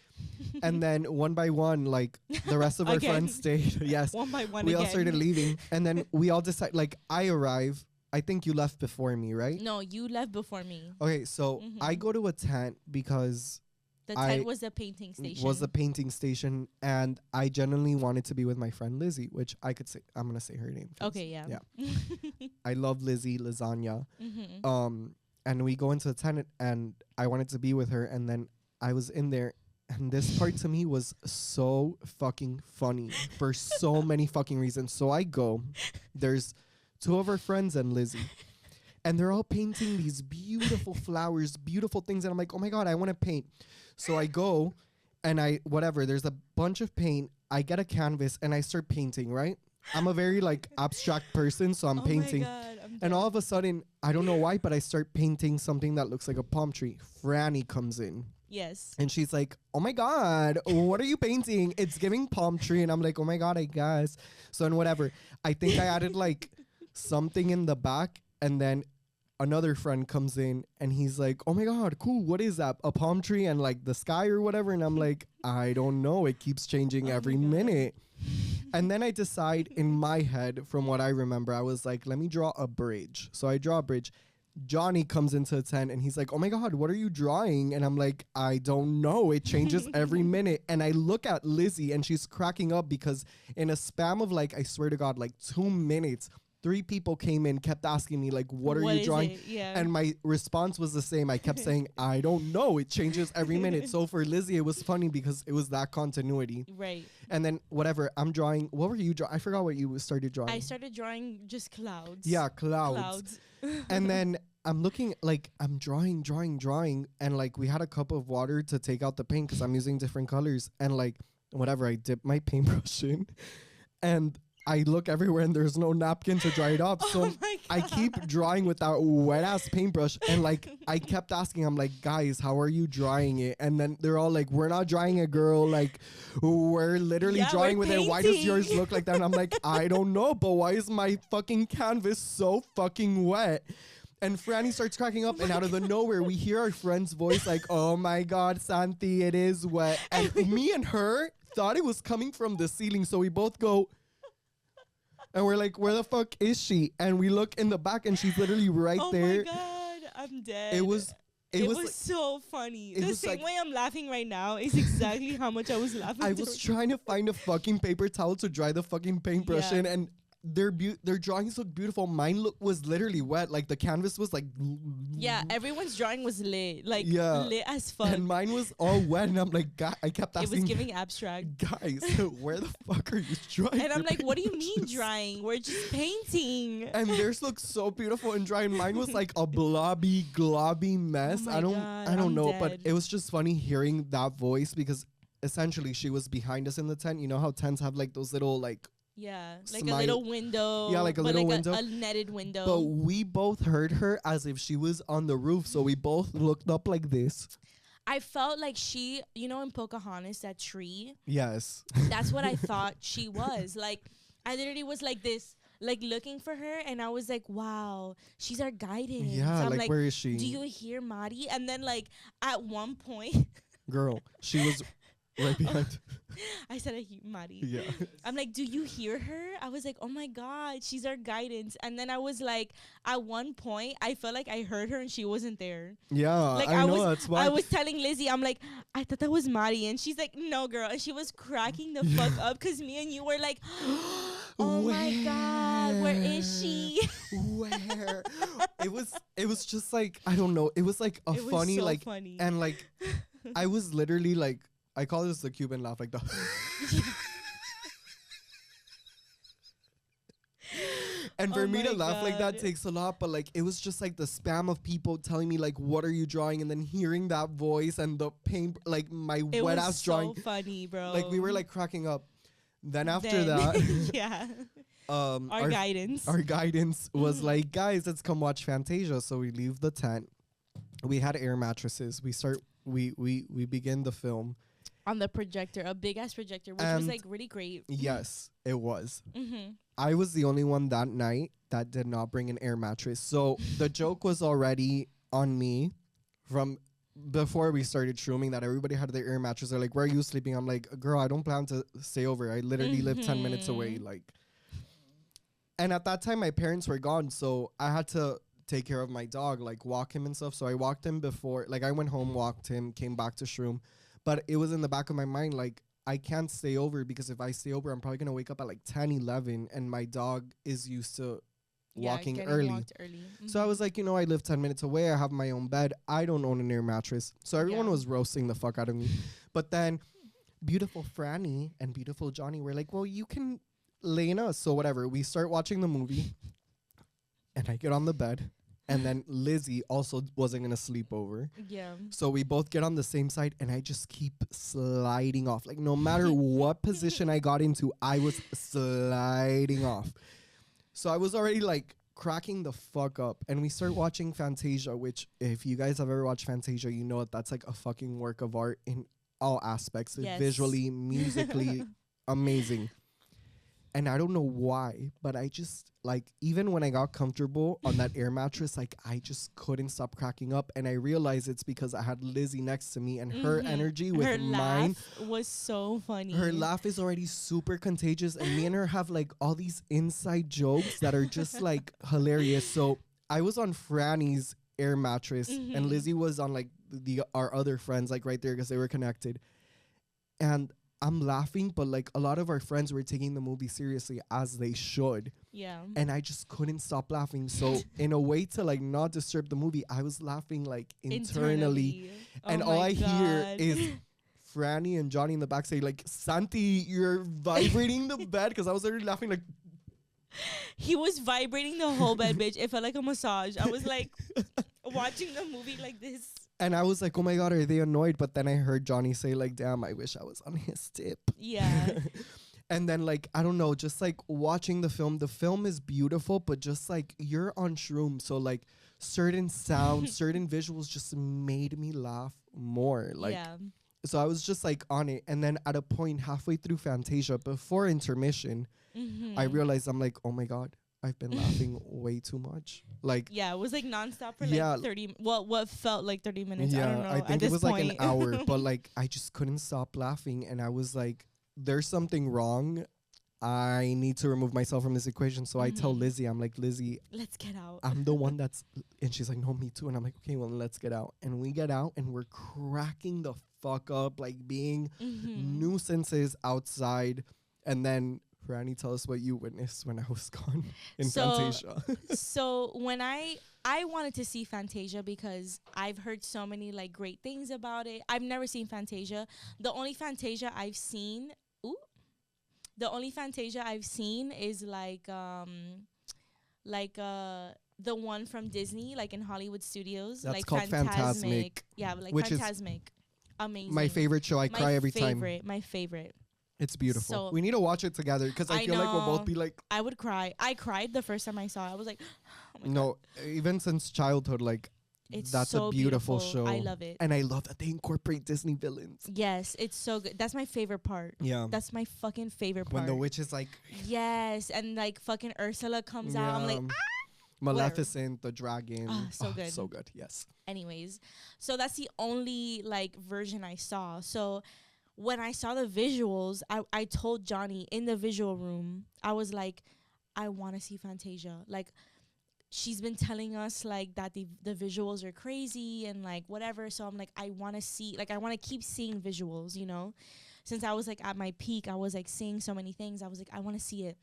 And then one by one, like the rest of our Again. friends stayed. Yes. One by one We again. all started leaving, and then we all decided, like, I arrive. I think you left before me, right? No, you left before me. Okay, so I Mhm. go to a tent because The I tent was the painting station. was a painting station, and I genuinely wanted to be with my friend Lizzie, which I could say. I'm gonna say her name first. Okay, yeah. Yeah. I love Lizzie Lasagna. Mm-hmm. And we go into the tent, and I wanted to be with her, and then I was in there. And this part to me was so fucking funny for so many fucking reasons. So I go, there's two of our friends and Lizzie, and they're all painting these beautiful flowers, beautiful things. And I'm like, oh my God, I want to paint. So I go and there's a bunch of paint. I get a canvas and I start painting, right? I'm a very like abstract person, so I'm painting. Oh my God, I'm And dead. all of a sudden, I don't know why, but I start painting something that looks like a palm tree. Franny comes in. Yes. And she's like, oh my God, what are you painting? It's giving palm tree. And I'm like, oh my God, I guess. So and whatever. I think I added like something in the back. And then another friend comes in and he's like, oh my God, cool. What is that? A palm tree and like the sky or whatever. And I'm like, I don't know. It keeps changing every minute. And then I decide in my head, from what I remember, I was like, let me draw a bridge. So I draw a bridge. Johnny comes into the tent and he's like, oh my God, what are you drawing? And I'm like, I don't know. It changes every minute. And I look at Lizzie and she's cracking up because in a spam of like, I swear to God, like 2 minutes, 3 people came in, kept asking me like, what are you is drawing? it? Yeah. And my response was the same. I kept saying, I don't know. It changes every minute. So for Lizzie, it was funny because it was that continuity. Right. And then whatever, I'm drawing. What were you drawing? I forgot what you started drawing. I started drawing just clouds. Yeah, clouds. And then I'm looking, like, I'm drawing. And, like, we had a cup of water to take out the paint because I'm using different colors. And, like, whatever, I dip my paintbrush in. And I look everywhere and there's no napkin to dry it off. So my I keep drawing with that wet-ass paintbrush. And, like, I kept asking, I'm like, guys, how are you drying it? And then they're all like, we're not drying it, girl. Like, we're literally Yeah, drawing we're with it. Why does painting. yours look like that? And I'm like, I don't know, but why is my fucking canvas so fucking wet? And Franny starts cracking up, and out of the nowhere, we hear our friend's voice like, oh my God, Santi, it is wet. And me and her thought it was coming from the ceiling, so we both go, and we're like, where the fuck is she? And we look in the back, and she's literally right Oh there. my God, I'm dead. It was like, so funny. it The was same like- way I'm laughing right now is exactly how much I was laughing. I was trying to find a fucking paper towel to dry the fucking paintbrush Yeah. in, and their drawings look beautiful. Mine was literally wet. Like the canvas was like, Yeah, everyone's drawing was lit, like Yeah. lit as fuck. and mine was all wet. And I'm like, God, I kept It asking, was giving abstract. guys, where the fuck are you drawing? And I'm your like, what do you mean paintbrushes?" drying? We're just painting. And theirs looked so beautiful and dry, and mine was like a blobby, globby mess. Oh my God, I don't I'm know, dead. but it was just funny hearing that voice because essentially she was behind us in the tent. You know how tents have like those little like, Yeah, like Smile. a little window. Yeah, like a but little like window. A netted window. but we both heard her as if she was on the roof, so we both looked up like this. I felt like she, you know, in Pocahontas, that tree. Yes. That's what I thought she was. Like, I literally was like this, like looking for her, and I was like, wow, she's our guidance. Yeah, I'm like, where is she? do you hear Mari? And then like at one point, Girl, she was right behind. I said I hear Mari. Yeah. I'm like, do you hear her? I was like, oh my God, she's our guidance. And then I was like, at one point, I felt like I heard her and she wasn't there. Yeah, Like I know, was, that's why. I was telling Lizzie, I'm like, I thought that was Mari, and she's like, no, girl, and she was cracking the fuck up because me and you were like, oh my God, where is she? Where? It was just like, I don't know. It was like a It was funny, so like, funny. and like, I was literally like, I call this the Cuban laugh, like the. And for Oh me to my laugh like that God. takes a lot, but like it was just like the spam of people telling me like, what are you drawing? And then hearing that voice and the paint, like my It wet was ass so drawing. funny, bro. Like we were like cracking up. Then after Then- that, yeah, our guidance. our guidance was like, guys, let's come watch Fantasia. So we leave the tent. We had air mattresses. We begin the film, On the projector, a big ass projector, which was like really great. Yes, it was. Mm-hmm. I was the only one that night that did not bring an air mattress. So the joke was already on me from before we started shrooming that everybody had their air mattress. They're like, where are you sleeping? I'm like, girl, I don't plan to stay over. I literally live 10 minutes away. Like, and at that time, my parents were gone. So I had to take care of my dog, like walk him and stuff. So I walked him before, like I went home, walked him, came back to shroom. But it was in the back of my mind, like, I can't stay over because if I stay over, I'm probably going to wake up at like 10, 11. And my dog is used to walking early. Mm-hmm. So I was like, I live 10 minutes away. I have my own bed. I don't own an air mattress. So everyone was roasting the fuck out of me. But then beautiful Franny and beautiful Johnny were like, well, you can lay in us. So whatever. We start watching the movie. And I get on the bed. And then Lizzie also wasn't going to sleep over. Yeah. So we both get on the same side and I just keep sliding off. Like no matter what position I got into, I was sliding off. So I was already like cracking the fuck up. And we start watching Fantasia, which if you guys have ever watched Fantasia, you know that's like a fucking work of art in all aspects. Yes. Visually, musically, amazing. And I don't know why, but I just, like, even when I got comfortable on that air mattress, like, I just couldn't stop cracking up. And I realized it's because I had Lizzie next to me and her energy with her mine. Laugh was so funny. Her laugh is already super contagious. And me and her have, like, all these inside jokes that are just, like, hilarious. So I was on Franny's air mattress and Lizzie was on, like, our other friends, like, right there because they were connected. And I'm laughing, but like a lot of our friends were taking the movie seriously as they should. Yeah. And I just couldn't stop laughing. So in a way to like not disturb the movie, I was laughing like internally. And all I hear is Franny and Johnny in the back say like, Santi, you're vibrating the bed. Because I was already laughing like. He was vibrating the whole bed, bitch. It felt like a massage. I was like watching the movie like this. And I was like, oh my God, are they annoyed? But then I heard Johnny say like, damn, I wish I was on his tip. Yeah. And then like, I don't know, just like watching the film is beautiful, but just like you're on shroom. So like certain sounds, certain visuals just made me laugh more. Like, so I was just like on it. And then at a point halfway through Fantasia, before intermission, I realized I'm like, oh my God, I've been laughing way too much. Like, yeah, it was like nonstop for like 30. Well, what felt like 30 minutes. Yeah, I don't know. I think it was like an hour, but like I just couldn't stop laughing, and I was like, "There's something wrong. I need to remove myself from this equation." So I tell Lizzie, I'm like, "Lizzie, let's get out." I'm the one that's, and she's like, "No, me too." And I'm like, "Okay, well, let's get out." And we get out, and we're cracking the fuck up, like being nuisances outside, and then. Franny, tell us what you witnessed when I was gone in Fantasia. So when I wanted to see Fantasia because I've heard so many like great things about it. I've never seen Fantasia. The only Fantasia I've seen is like the one from Disney, like in Hollywood Studios. That's like called Fantasmic. Yeah, like which Fantasmic. Amazing. My favorite show. I cry every time. My favorite. It's beautiful. So we need to watch it together because I feel like we'll both be like. I would cry. I cried the first time I saw it. I was like, oh my God. Even since childhood, like that's so a beautiful show. I love it. And I love that they incorporate Disney villains. Yes, it's so good. That's my favorite part. Yeah. That's my fucking favorite part. When the witch is like. Yes, and like fucking Ursula comes out. I'm like, Maleficent, the dragon. So good. So good, yes. Anyways, so that's the only like version I saw. So when I saw the visuals, I told Johnny in the visual room, I was like, I want to see Fantasia. Like, she's been telling us, like, that the visuals are crazy and, like, whatever. So I'm like, I want to see, like, I want to keep seeing visuals, you know? Since I was, like, at my peak, I was, like, seeing so many things. I was like, I want to see it.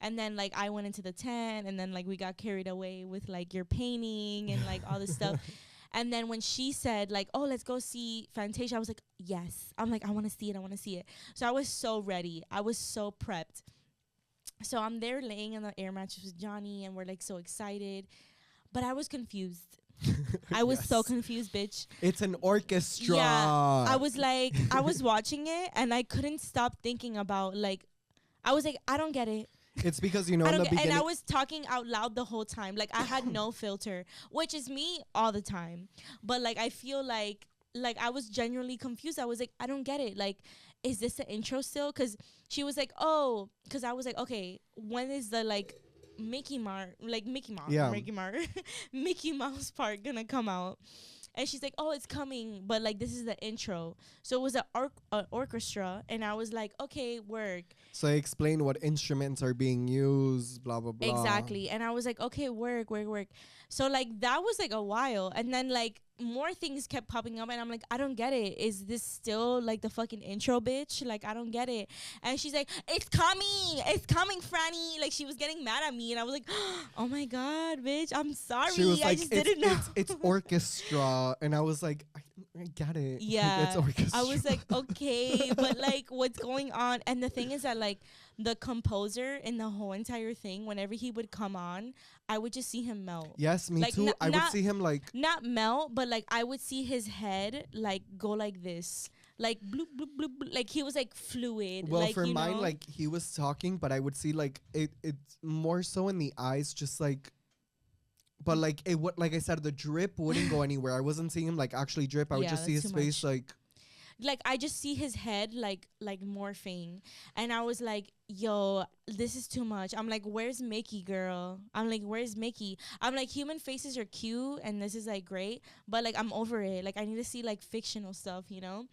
And then, like, I went into the tent, and then, like, we got carried away with, like, your painting and, like, all this stuff. And then when she said, like, oh, let's go see Fantasia, I was like, yes. I'm like, I want to see it. I want to see it. So I was so ready. I was so prepped. So I'm there laying on the air mattress with Johnny, and we're, like, so excited. But I was confused. I was so confused, bitch. It's an orchestra. Yeah. I was, like, I was watching it, and I couldn't stop thinking about, like, I was like, I don't get it. It's because, you know, in the beginning. And I was talking out loud the whole time. Like, I had no filter, which is me all the time. But, like, I feel like like I was genuinely confused. I was like, I don't get it. Like, is this the intro still? Because she was like, oh, because I was like, okay, when is the like Mickey Mouse, Yeah. Mickey Mouse part gonna come out? And she's like, oh, it's coming, but like this is the intro. So it was an orchestra, and I was like, okay, work. So I explained what instruments are being used, blah blah blah. Exactly. And I was like, okay, work. So like that was like a while, and then like more things kept popping up, and I'm like, I don't get it. Is this still like the fucking intro, bitch? Like I don't get it. And she's like, it's coming, Franny. Like she was getting mad at me, and I was like, oh my god, bitch, I'm sorry. She was like, I just didn't know. It's orchestra, and I was like, I get it. Yeah, it's orchestra. I was like, okay, but like, what's going on? And the thing is that like the composer in the whole entire thing, whenever he would come on, I would just see him melt. Yes, me like, too. I would see him like not melt, but like I would see his head like go like this, like bloop bloop bloop, bloop. Like he was like fluid. Well, like, for you mine, know? like he was talking, but I would see like it's more so in the eyes, just like. But like it would, like I said, the drip wouldn't go anywhere. I wasn't seeing him like actually drip. I would just see his face like I just see his head like morphing, and I was like, yo, this is too much. I'm like, where's Mickey, girl? I'm like, where's Mickey? I'm like, human faces are cute and this is like great, but like I'm over it. Like I need to see like fictional stuff, you know?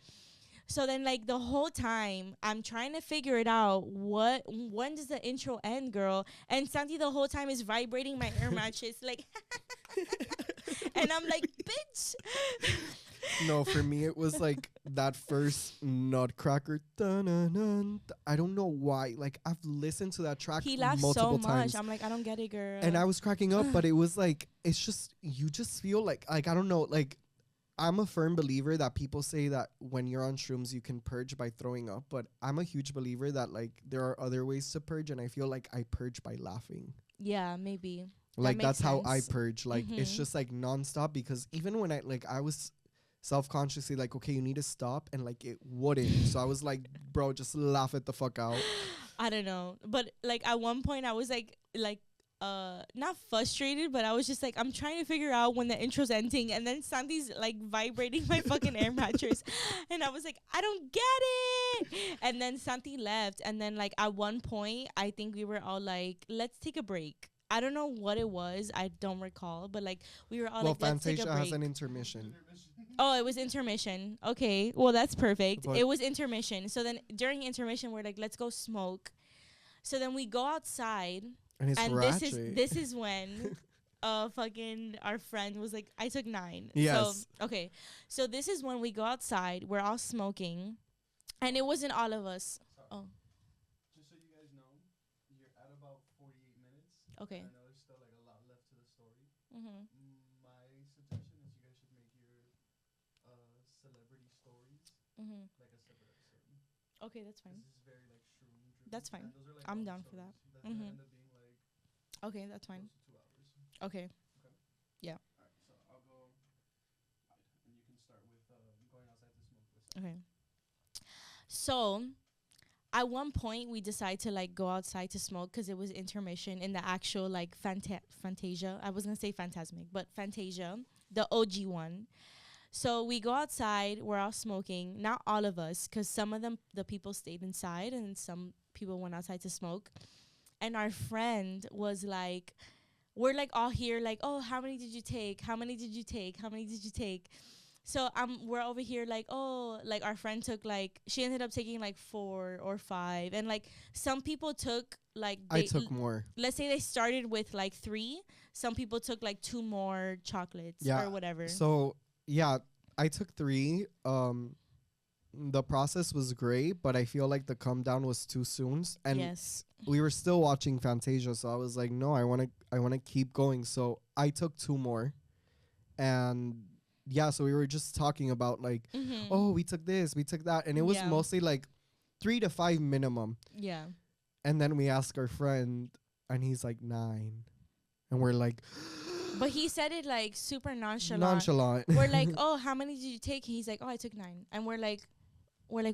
So then like the whole time I'm trying to figure it out, when does the intro end, girl? And Santi the whole time is vibrating my air mattress like and I'm like, bitch. No, for me it was like that first Nutcracker. Dun-dun-dun. I don't know why. Like I've listened to that track he laughs multiple so times. much. I'm like, I don't get it, girl. And I was cracking up, but it was like, it's just, you just feel like I don't know, like I'm a firm believer that people say that when you're on shrooms you can purge by throwing up, but I'm a huge believer that like there are other ways to purge, and I feel like I purge by laughing. Yeah, maybe. Like that's how I sense. purge. Like it's just like nonstop, because even when I was self-consciously like, okay, you need to stop, and like it wouldn't. So I was like, bro, just laugh it the fuck out. I don't know, but like at one point I was like not frustrated, but I was just like, I'm trying to figure out when the intro's ending, and then Santi's like vibrating my fucking air mattress, and I was like, I don't get it. And then Santi left, and then like at one point I think we were all like, let's take a break. I don't know what it was, I don't recall, but like we were all like, let's take a Fantasia break. has an intermission. Oh, it was intermission. Okay, well that's perfect. But it was intermission. So then during intermission we're like, let's go smoke. So then we go outside. And it's And ratchet. this is when fucking our friend was like, I took 9. Yes. So okay. So this is when we go outside, we're all smoking, and it wasn't all of us. Oh. Just so you guys know, you're at about 48 minutes. Okay. I know there's still like a lot left to the story. Mhm. My suggestion is you guys should make your celebrity stories Mhm. like a separate episode. Okay, that's fine. This is very like shroom driven. That's fine. And those are, like, I'm long down for that. stories. That's gonna Mhm. end up being like Okay, that's fine. close to 2 hours. Okay. Alright, so I'll go and you can start with going outside to smoke with Okay. So at one point we decided to like go outside to smoke because it was intermission in the actual like Fantasia. I was gonna say Phantasmic, but Fantasia, the OG one. So we go outside, we're all smoking. Not all of us, because some of the people stayed inside and some people went outside to smoke. And our friend was like, we're like all here like, oh, how many did you take? How many did you take? How many did you take? So we're over here like, oh, like our friend took like, she ended up taking like 4 or 5. And like some people took like, I took more. let's say they started with like 3. Some people took like 2 more chocolates or whatever. So yeah, I took 3. The process was great, but I feel like the come down was too soon. And yes. we were still watching Fantasia, so I was like, no, I wanna keep going. So I took 2 more. And yeah, so we were just talking about like, oh, we took this, we took that, and it was mostly like 3 to 5 minimum. Yeah. And then we ask our friend, and he's like 9, and we're like, but he said it like super nonchalant. We're like, oh, how many did you take? He's like, oh, I took 9. And we're like,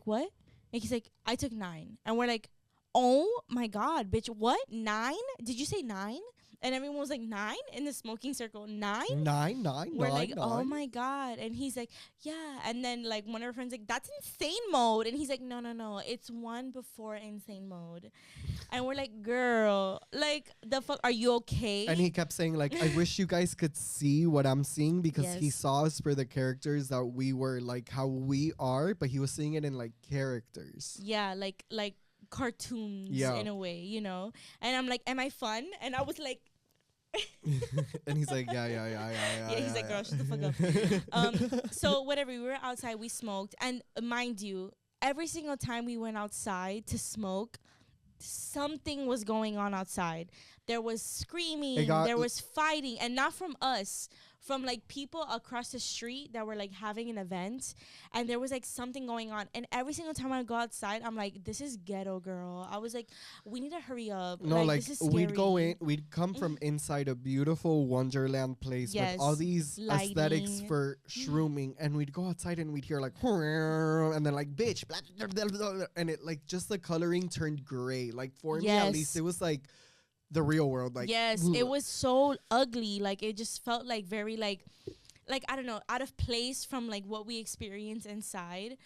what? And he's like, I took 9. And we're like, oh my God, bitch, what? 9? Did you say 9? And everyone was like, 9 in the smoking circle. 9? We're Nine, like, oh nine. my God. And he's like, yeah. And then like one of our friends like, that's insane mode. And he's like, no. It's one before insane mode. And we're like, girl, like the fuck, are you okay? And he kept saying like, I wish you guys could see what I'm seeing, because he Yes. saw us for the characters that we were, like how we are, but he was seeing it in like characters. Yeah, like cartoons Yeah. in a way, you know? And I'm like, am I fun? And I was like, And he's like, yeah. yeah, he's like, girl, shut the fuck up. So whatever, we were outside, we smoked, and mind you, every single time we went outside to smoke, something was going on outside. There was screaming, there was fighting, and not from us, from like people across the street that were like having an event, and there was like something going on. And every single time I go outside, I'm like, this is ghetto, girl. I was like, we need to hurry up. No, like this is scary. we'd go in, we'd come from inside a beautiful Wonderland place with all these aesthetics for shrooming, and we'd go outside and we'd hear like, and then like, bitch, blah, blah, blah, blah, and it like just the coloring turned gray. Like for me at least, it was like the real world. Like it was so ugly. Like it just felt like very like I don't know, out of place from like what we experienced inside.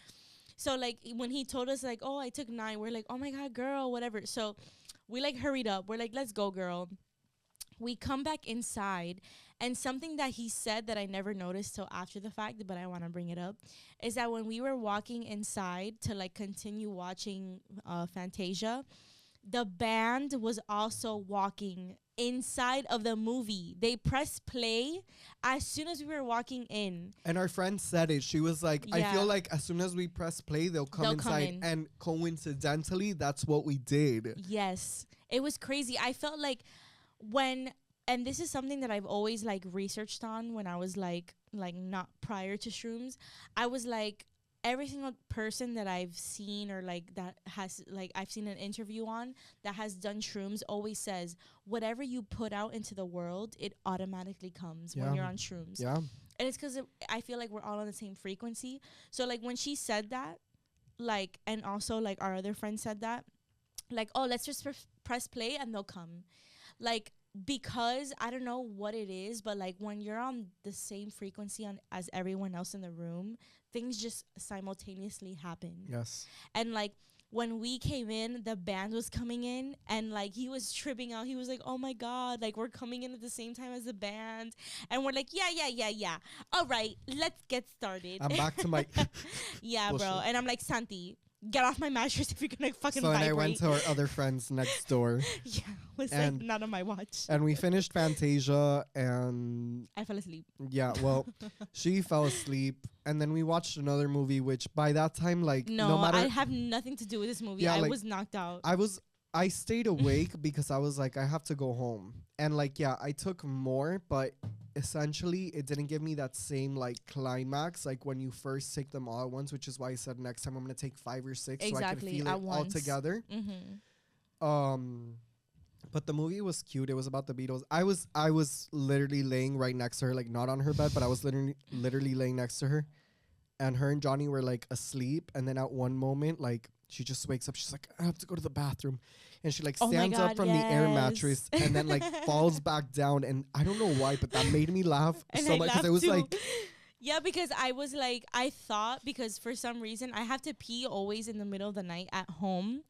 So like when he told us like, oh, I took 9, we're like, oh my God, girl, whatever. So we like hurried up. We're like, let's go, girl. We come back inside, and something that he said that I never noticed till after the fact, but I want to bring it up, is that when we were walking inside to like continue watching Fantasia, the band was also walking inside of the movie. They pressed play as soon as we were walking in. And our friend said it. She was like, I feel like as soon as we press play, they'll come inside. And coincidentally, that's what we did. Yes. It was crazy. I felt like and this is something that I've always like researched on when I was like not prior to shrooms. I was like, every single person that I've seen or like that has like I've seen an interview on that has done shrooms always says whatever you put out into the world, it automatically comes when you're on shrooms. Yeah. And it's because I feel like we're all on the same frequency. So like when she said that, like, and also like our other friend said that, like, oh, let's just press play and they'll come. Like, because I don't know what it is, but like when you're on the same frequency as everyone else in the room, things just simultaneously happen. Yes. And like when we came in, the band was coming in, and like he was tripping out. He was like, oh my God, like we're coming in at the same time as the band. And we're like, yeah. All right, let's get started. I'm back to my yeah, bullshit. bro. And I'm like, Santi, get off my mattress if you're gonna fucking So vibrate. and I went to our other friends next door. Yeah, was like not on my watch. And we finished Fantasia, and I fell asleep. yeah, well, she fell asleep, and then we watched another movie, which by that time, like, no matter, I have nothing to do with this movie. Yeah, I like, was knocked out. I stayed awake because I was like, I have to go home. And like, yeah, I took more, but essentially it didn't give me that same like climax like when you first take them all at once, which is why I said next time I'm gonna take 5 or 6 so I can feel it all together. But the movie was cute. It was about the Beatles. I was literally laying right next to her, like not on her bed, but I was literally laying next to her, and her and Johnny were like asleep, and then at one moment like she just wakes up. She's like, I have to go to the bathroom. And she like stands up from the air mattress and then like falls back down. And I don't know why, but that made me laugh so much because it was too. Like... Yeah, because I was like, I thought, because for some reason I have to pee always in the middle of the night at home.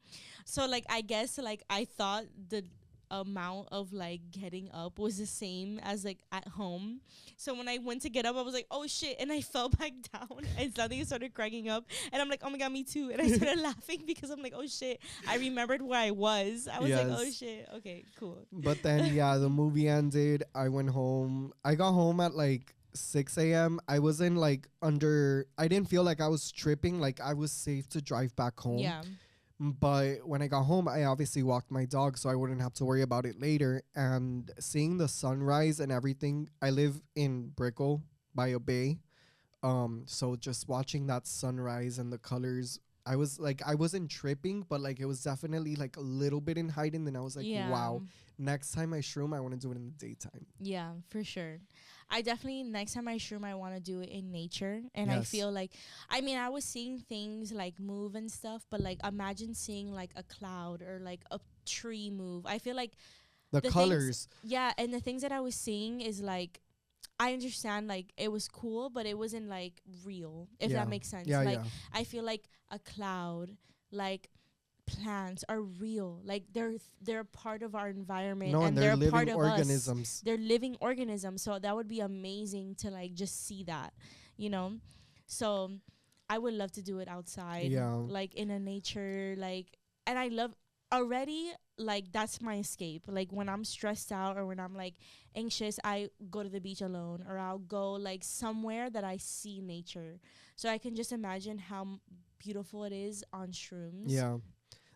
So like, I guess like I thought the amount of like getting up was the same as like at home. So when I went to get up, I was like, oh shit, and I fell back down and suddenly started cracking up, and I'm like, oh my God, me too. And I started laughing because I'm like, oh shit, I remembered where I was. I was like, oh shit, okay, cool. But then yeah, the movie ended. I went home. I got home at like 6 a.m. I wasn't like I didn't feel like I was tripping. Like I was safe to drive back home. Yeah. But when I got home, I obviously walked my dog so I wouldn't have to worry about it later. And seeing the sunrise and everything, I live in Brickell by a bay. So just watching that sunrise and the colors, I was like, I wasn't tripping, but like it was definitely like a little bit in heightened. And I was like, wow, next time I shroom, I want to do it in the daytime. Yeah, for sure. I definitely, next time I shroom, I want to do it in nature. And I feel like, I mean, I was seeing things like move and stuff, but like imagine seeing like a cloud or like a tree move. I feel like the things- colors. Yeah, and the things that I was seeing is like, I understand like it was cool, but it wasn't like real, if Yeah. that makes sense. Yeah, Like yeah. I feel like a cloud, like plants are real. Like they're part of our environment, No, and and they're they're part living of us. organisms. They're living organisms, so that would be amazing to like just see that, you know. So I would love to do it outside, Yeah. like in a nature, like, and I love already, like that's my escape. Like when I'm stressed out or when I'm like anxious, I go to the beach alone, or I'll go like somewhere that I see nature, so I can just imagine how beautiful it is on shrooms. Yeah.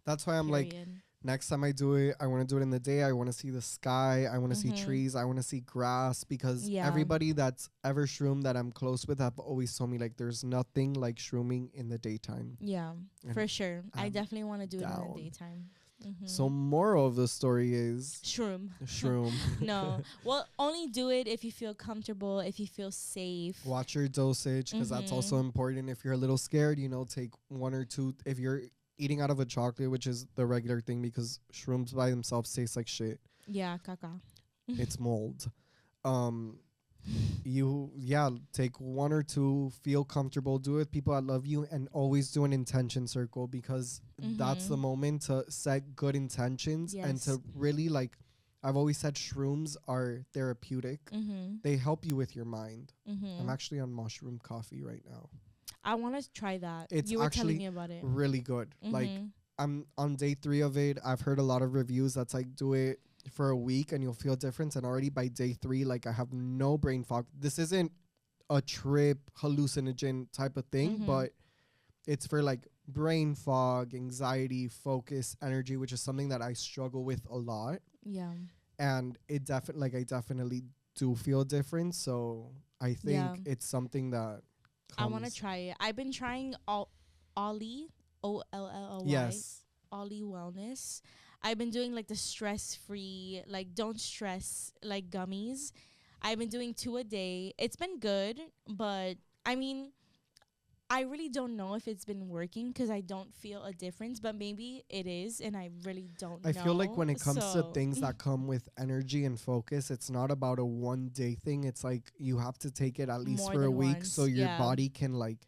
That's why I'm like, Period. next time I do it, I want to do it in the day. I want to see the sky. I want to see Mhm. trees. I want to see grass, because Yeah. everybody that's ever shroomed that I'm close with have always told me like there's nothing like shrooming in the daytime. Yeah, And for sure. I I'm definitely want to do it in down. the daytime. Mhm. So moral of the story is shroom. shroom. No. Well, only do it if you feel comfortable, if you feel safe. Watch your dosage, because that's also important. If you're a little scared, take 1 or 2. If you're eating out of a chocolate, which is the regular thing, because shrooms by themselves taste like shit. Yeah, caca. It's mold. Take 1 or 2, feel comfortable, do it with people that love you, and always do an intention circle, because that's the moment to set good intentions and Yes. to really, like, I've always said shrooms are therapeutic. They help you with your mind. I'm actually on mushroom coffee right now. I want to try that. It's You were actually telling me about it. really good. Like, I'm on day 3 of it. I've heard a lot of reviews that's like, do it for a week and you'll feel difference. And already by day 3, like, I have no brain fog. This isn't a trip hallucinogen type of thing, but it's for like brain fog, anxiety, focus, energy, which is something that I struggle with a lot. Yeah. And it I definitely do feel a difference. So I think Yeah. it's something that I want to comes- try it. I've been trying Ollie, OLLOY. Yes. Ollie Wellness. I've been doing like the stress-free, like don't stress, like gummies. I've been doing 2 a day. It's been good, but I mean, I really don't know if it's been working because I don't feel a difference, but maybe it is, and I really don't know. I feel like when it comes to So- things that come with energy and focus, it's not about a 1 day thing. It's like you have to take it at least More for a than week once, so your yeah. body can like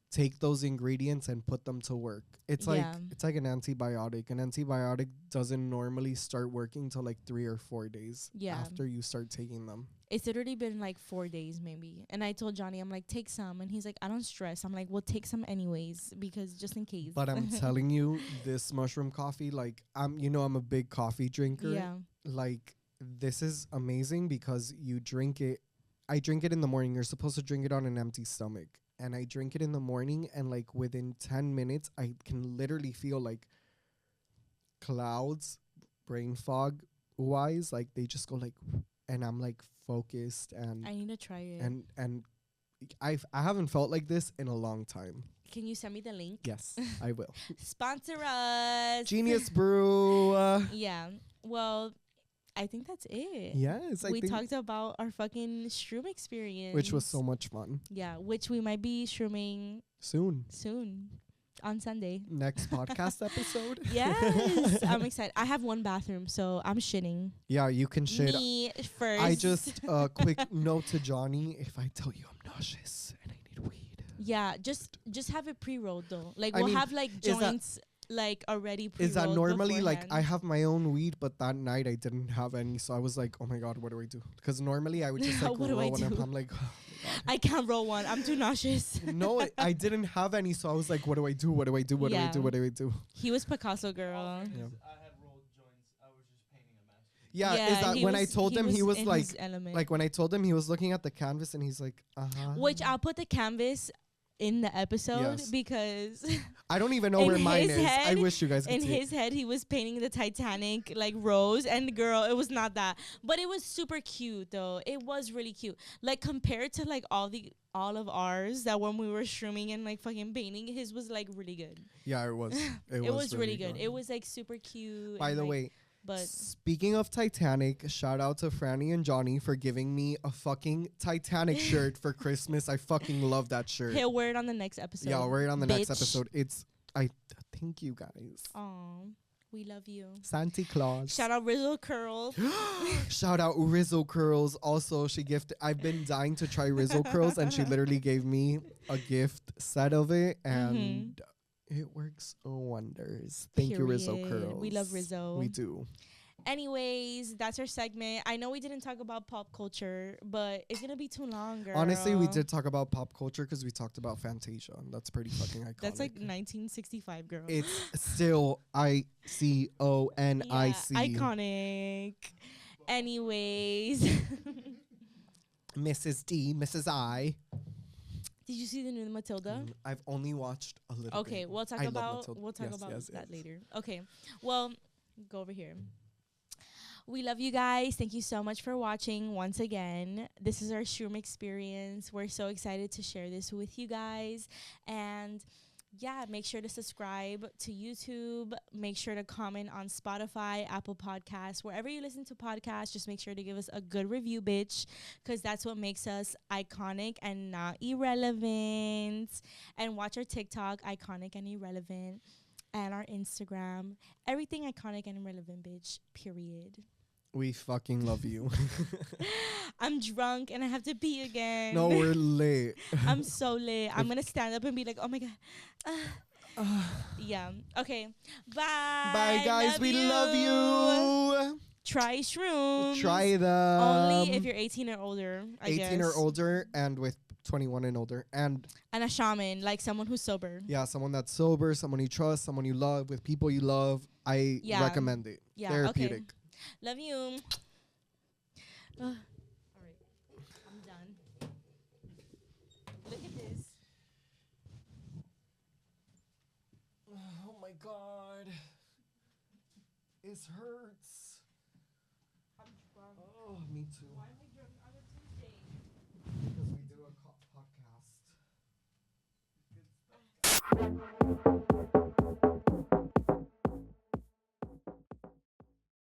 take those ingredients and put them to work. It's Yeah. like an antibiotic. An antibiotic doesn't normally start working till like 3 or 4 days Yeah. after you start taking them. It's literally been like 4 days maybe. And I told Johnny, I'm like, take some. And he's like, I don't stress. I'm like, well, take some anyways, because just in case. But I'm telling you, this mushroom coffee, like I'm a big coffee drinker. Yeah. Like, this is amazing because you drink it. I drink it in the morning. You're supposed to drink it on an empty stomach. And I drink it in the morning, and like within 10 minutes, I can literally feel like clouds, brain fog wise, like they just go like, and I'm like focused and I need to try it. and I haven't felt like this in a long time. Can you send me the link? Yes, I will. Sponsor us. Genius Brew. Yeah. Well, I think that's it. Yes, I we think, talked about our fucking shroom experience. which was so much fun. Yeah, which we might be shrooming Soon. on Sunday. Next podcast episode. Yes. I'm excited. I have 1 bathroom, so I'm shitting. Yeah, you can shit. Me first. I just quick note to Johnny: if I tell you I'm nauseous and I need weed, Yeah, just have it pre-rolled though. Like I we'll mean, have like is that- joints like already pre-rolled. is that normally like I beforehand. have my own weed, but that night I didn't have any, so I was like, oh my god, what do I do? Because normally I would just like What do I roll one do? up. I'm like, oh my I can't roll one. I'm too nauseous. god. No, I didn't have any, so I was like, what do I do? What do I do? What do I Yeah. do? What do I do? He was Picasso girl. Yeah. I had rolled joints. I was just painting a masterpiece. Yeah, is that he when I told him he was in like, his element. like when I told him he was looking at the canvas and he's like, Which I'll put the canvas in the episode Yes. because I don't even know in where mine his is. I head- wish you guys could in see it. his head he was painting the Titanic like rose, and girl, it was not that, but it was super cute though. It was really cute, like compared to like all of ours that when we were shrooming and like fucking painting, his was like really good. Yeah, it was. It was really good. It was like super cute. By and, the like, way, but speaking of Titanic, shout out to Franny and Johnny for giving me a fucking Titanic shirt for Christmas. I fucking love that shirt. he'll wear it on the next episode. Yeah, I'll wear it on the next bitch. episode. Thank you guys. Aw. We love you. Santa Claus. Shout out Rizzle Curl. Shout out Rizzle Curls. Also, she gifted. I've been dying to try Rizzle Curls, and she literally gave me a gift set of it, and it works wonders. Thank you, Rizzle Period. Curls. We love Rizzo. We do. Anyways, that's our segment. I know we didn't talk about pop culture, but it's gonna be too long, girl. Honestly, we did talk about pop culture because we talked about Fantasia, and that's pretty fucking iconic. That's like 1965, girl. It's still ICONIC. Iconic. Anyways. Mrs. D, Mrs. I. Did you see the new Matilda? I've only watched a little bit. Okay, we'll talk I love about Matilda. that later. Okay. Well, go over here. We love you guys. Thank you so much for watching once again. This is our shroom experience. We're so excited to share this with you guys. And yeah, make sure to subscribe to YouTube. Make sure to comment on Spotify, Apple Podcasts, wherever you listen to podcasts. Just make sure to give us a good review, bitch, because that's what makes us iconic and not irrelevant. And watch our TikTok, Iconic and Irrelevant, and our Instagram. Everything iconic and irrelevant, bitch, period. We fucking love you. I'm drunk and I have to pee again. No, we're late. I'm so lit. I'm going to stand up and be like, oh my God. Yeah. Okay. Bye. Bye, guys. Love we you. love you. Try shrooms. Try them. Only if you're 18 or older, I 18 guess. or older and with 21 and older. And a shaman, like someone who's sober. yeah, someone that's sober, someone you trust, someone you love, with people you love. I recommend it. Yeah. Therapeutic. Okay. Love you. All right. I'm done. Look at this. Oh my God. It hurts. I'm drunk. Oh, me too. Why am I